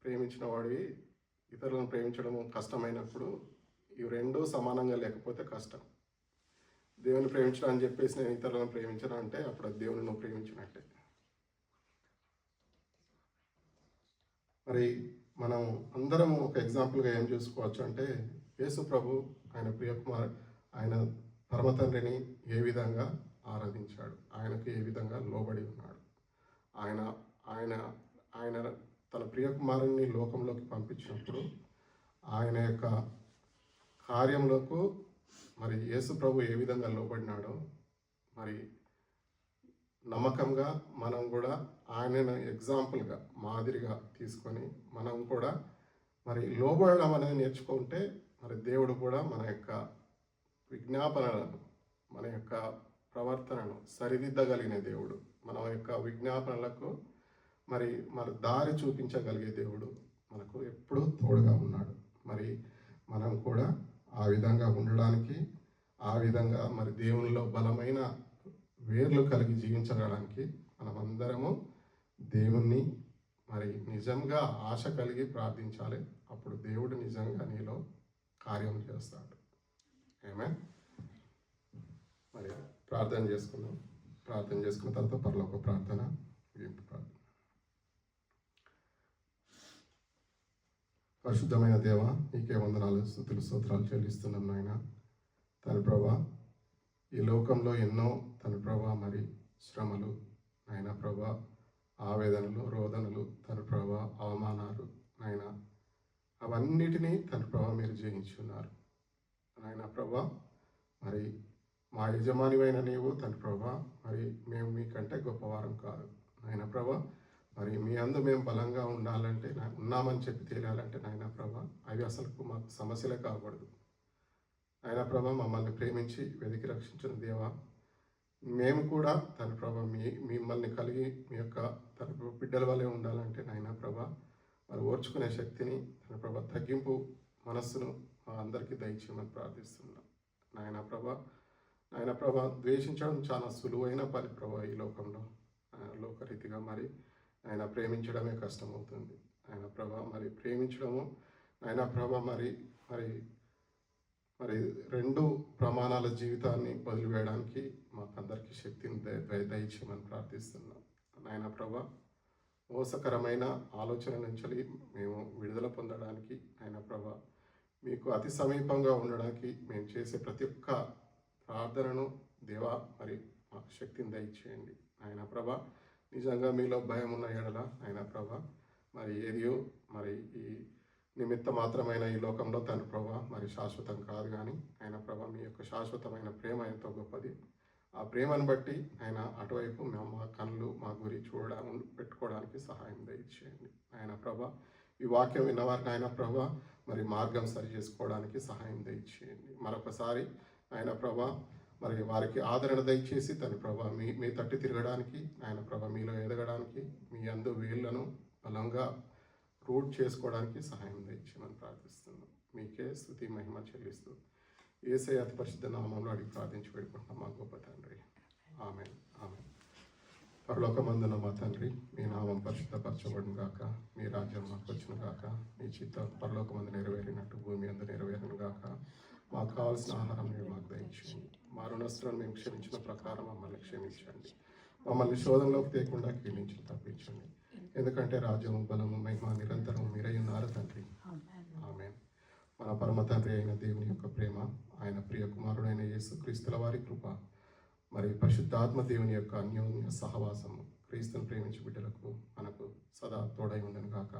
ప్రేమించిన వాడివి ఇతరులను ప్రేమించడం కష్టమైనప్పుడు ఇవి రెండూ సమానంగా లేకపోతే కష్టం. దేవుని ప్రేమించడం అని చెప్పేసి నేను ఇతరులను ప్రేమించను అంటే అప్పుడు అది దేవుని నువ్వు ప్రేమించినట్టే. మరి మనం అందరం ఒక ఎగ్జాంపుల్గా ఏం చూసుకోవచ్చు అంటే యేసు ప్రభు ఆయన ప్రియకుమార్ ఆయన పరమ తండ్రిని ఏ విధంగా ఆరాధించాడు, ఆయనకు ఏ విధంగా లోబడి ఉన్నాడు. ఆయన ఆయన ఆయన తన ప్రియకుమారుని లోకంలోకి పంపించినప్పుడు ఆయన యొక్క కార్యములకు మరి యేసు ప్రభు ఏ విధంగా లోబడినాడో మరి నమ్మకంగా మనం కూడా ఆయనను ఎగ్జాంపుల్గా మాదిరిగా తీసుకొని మనం కూడా మరి లోబడడం అనేది నేర్చుకుంటే మరి దేవుడు కూడా మన యొక్క విజ్ఞాపనలను మన యొక్క ప్రవర్తనను సరిదిద్దగలిగిన దేవుడు, మన యొక్క విజ్ఞాపనలకు మరి దారి చూపించగలిగే దేవుడు మనకు ఎప్పుడూ తోడుగా ఉన్నాడు. మరి మనం కూడా ఆ విధంగా ఉండడానికి, ఆ విధంగా మరి దేవునిలో బలమైన వేర్లు కలిగి జీవించడానికి మనమందరము దేవుణ్ణి మరి నిజంగా ఆశ కలిగి ప్రార్థించాలి. అప్పుడు దేవుడు నిజంగా నీలో కార్యం చేస్తాడు. ఆమేన్. మరి ప్రార్థన చేసుకుందాం. ప్రార్థన చేసుకున్న తర్వాత పరలోక ప్రార్థన, ముగింపు ప్రార్థన. పరిశుద్ధమైన దేవ, నీకే వందనాలు, స్తుతులు, స్తోత్రాలు చెల్లిస్తున్నాం నాయన. తన ప్రభా, ఈ లోకంలో ఎన్నో తన ప్రభా మరి శ్రమలు నాయన ప్రభా, ఆవేదనలు, రోదనలు, తన ప్రభా అవమానాలు నాయన అవన్నిటినీ తన ప్రభా మీరు జయించున్నారు నాయన ప్రభా. మరి మా యజమానివైన నీవు తన ప్రభా మరి మేము మీకంటే గొప్పవారం కాదు నాయన ప్రభా. మరి మీ అందు మేము బలంగా ఉండాలంటే ఉన్నామని చెప్పి తేలాలంటే నాయన ప్రభా అవి అసలు మాకు సమస్యలే కాకూడదు నాయన ప్రభా. మమ్మల్ని ప్రేమించి వెతికి రక్షించిన దేవా, మేము కూడా తన ప్రభా మిమ్మల్ని కలిగి మీ యొక్క తన బిడ్డల వల్లే ఉండాలంటే నాయన ప్రభా మరి ఓర్చుకునే శక్తిని తన ప్రభా తగ్గింపు మనస్సును మా అందరికీ దయచేయమని ప్రార్థిస్తున్నాం నాయన ప్రభా. నాయన ప్రభా, ద్వేషించడం చాలా సులువైన పని ప్రభా. ఈ లోకంలో లోకరీతిగా మరి ఆయన ప్రేమించడమే కష్టమవుతుంది ఆయన ప్రభా. మరి ప్రేమించడము ఆయన ప్రభా మరి మరి మరి రెండు ప్రమాణాల జీవితాన్ని వదిలివేయడానికి మాకందరికీ శక్తిని దయచేయమని ప్రార్థిస్తున్నాం నాయన ప్రభా. మోసకరమైన ఆలోచన నుంచి మేము విడుదల పొందడానికి ఆయన ప్రభా, మీకు అతి సమీపంగా ఉండడానికి మేము చేసే ప్రతి ఒక్క ప్రార్థనను దేవా మరి మాకు శక్తిని దయచేయండి ఆయన ప్రభా. నిజంగా మీలో భయం ఉన్న ఎడల ఆయన ప్రభా మరి ఏదియో మరి ఈ నిమిత్త మాత్రమైన ఈ లోకంలో తన ప్రభా మరి శాశ్వతం కాదు, కానీ ఆయన ప్రభా మీ యొక్క శాశ్వతమైన ప్రేమ ఎంతో గొప్పది. ఆ ప్రేమను బట్టి ఆయన అటువైపు మా కళ్ళు మా గురి పెట్టుకోవడానికి సహాయం దయచేయండి ఆయన ప్రభా. ఈ వాక్యం విన్నవారికి ఆయన ప్రభా మరి మార్గం సరి చేసుకోవడానికి సహాయం దయచేయండి. మరొకసారి ఆయన ప్రభా మరి వారికి ఆదరణ దయచేసి తన ప్రభా మీ తట్టి తిరగడానికి ఆయన ప్రభా మీలో ఎదగడానికి మీ అందు వీళ్ళను బలంగా రూట్ చేసుకోవడానికి సహాయం దయచేయమని ప్రార్థిస్తున్నాం. మీకే స్తుతి మహిమ చెల్లిస్తూ యేసయ్య అతి పరిశుద్ధ నామంలో అడిగి ప్రార్థించి పెట్టుకుంటున్నాం మా గొప్ప తండ్రి. ఆమేన్. ఆమేన్. పరలోకమందున మా తండ్రి, మీ నామం పరిశుద్ధపరచబడును గాక, మీ రాజ్యం మాకు వచ్చును గాక, మీ చిత్తం పరలోకమందు నెరవేరినట్టు భూమి అందు నెరవేరును గాక. మాకు కావాల్సిన ఆహారం మీరు మాకు దయచేయండి. మా రుణస్తులను మేము క్షమించిన ప్రకారం మమ్మల్ని క్షమించండి. మమ్మల్ని శోధనలోకి తేకుండా కీడించి తప్పించండి. ఎందుకంటే రాజ్యము, బలము, మహిమ నిరంతరం మీరై ఉన్నారు తండ్రి. ఆమేన్. మన పరమ తండ్రి అయిన దేవుని యొక్క ప్రేమ, ఆయన ప్రియ కుమారుడైన యేసు క్రీస్తుల వారి కృప, మరి పరిశుద్ధాత్మ దేవుని యొక్క అన్యోన్య సహవాసము క్రీస్తును ప్రేమించి బిడ్డలకు మనకు సదా తోడై ఉండను గాక.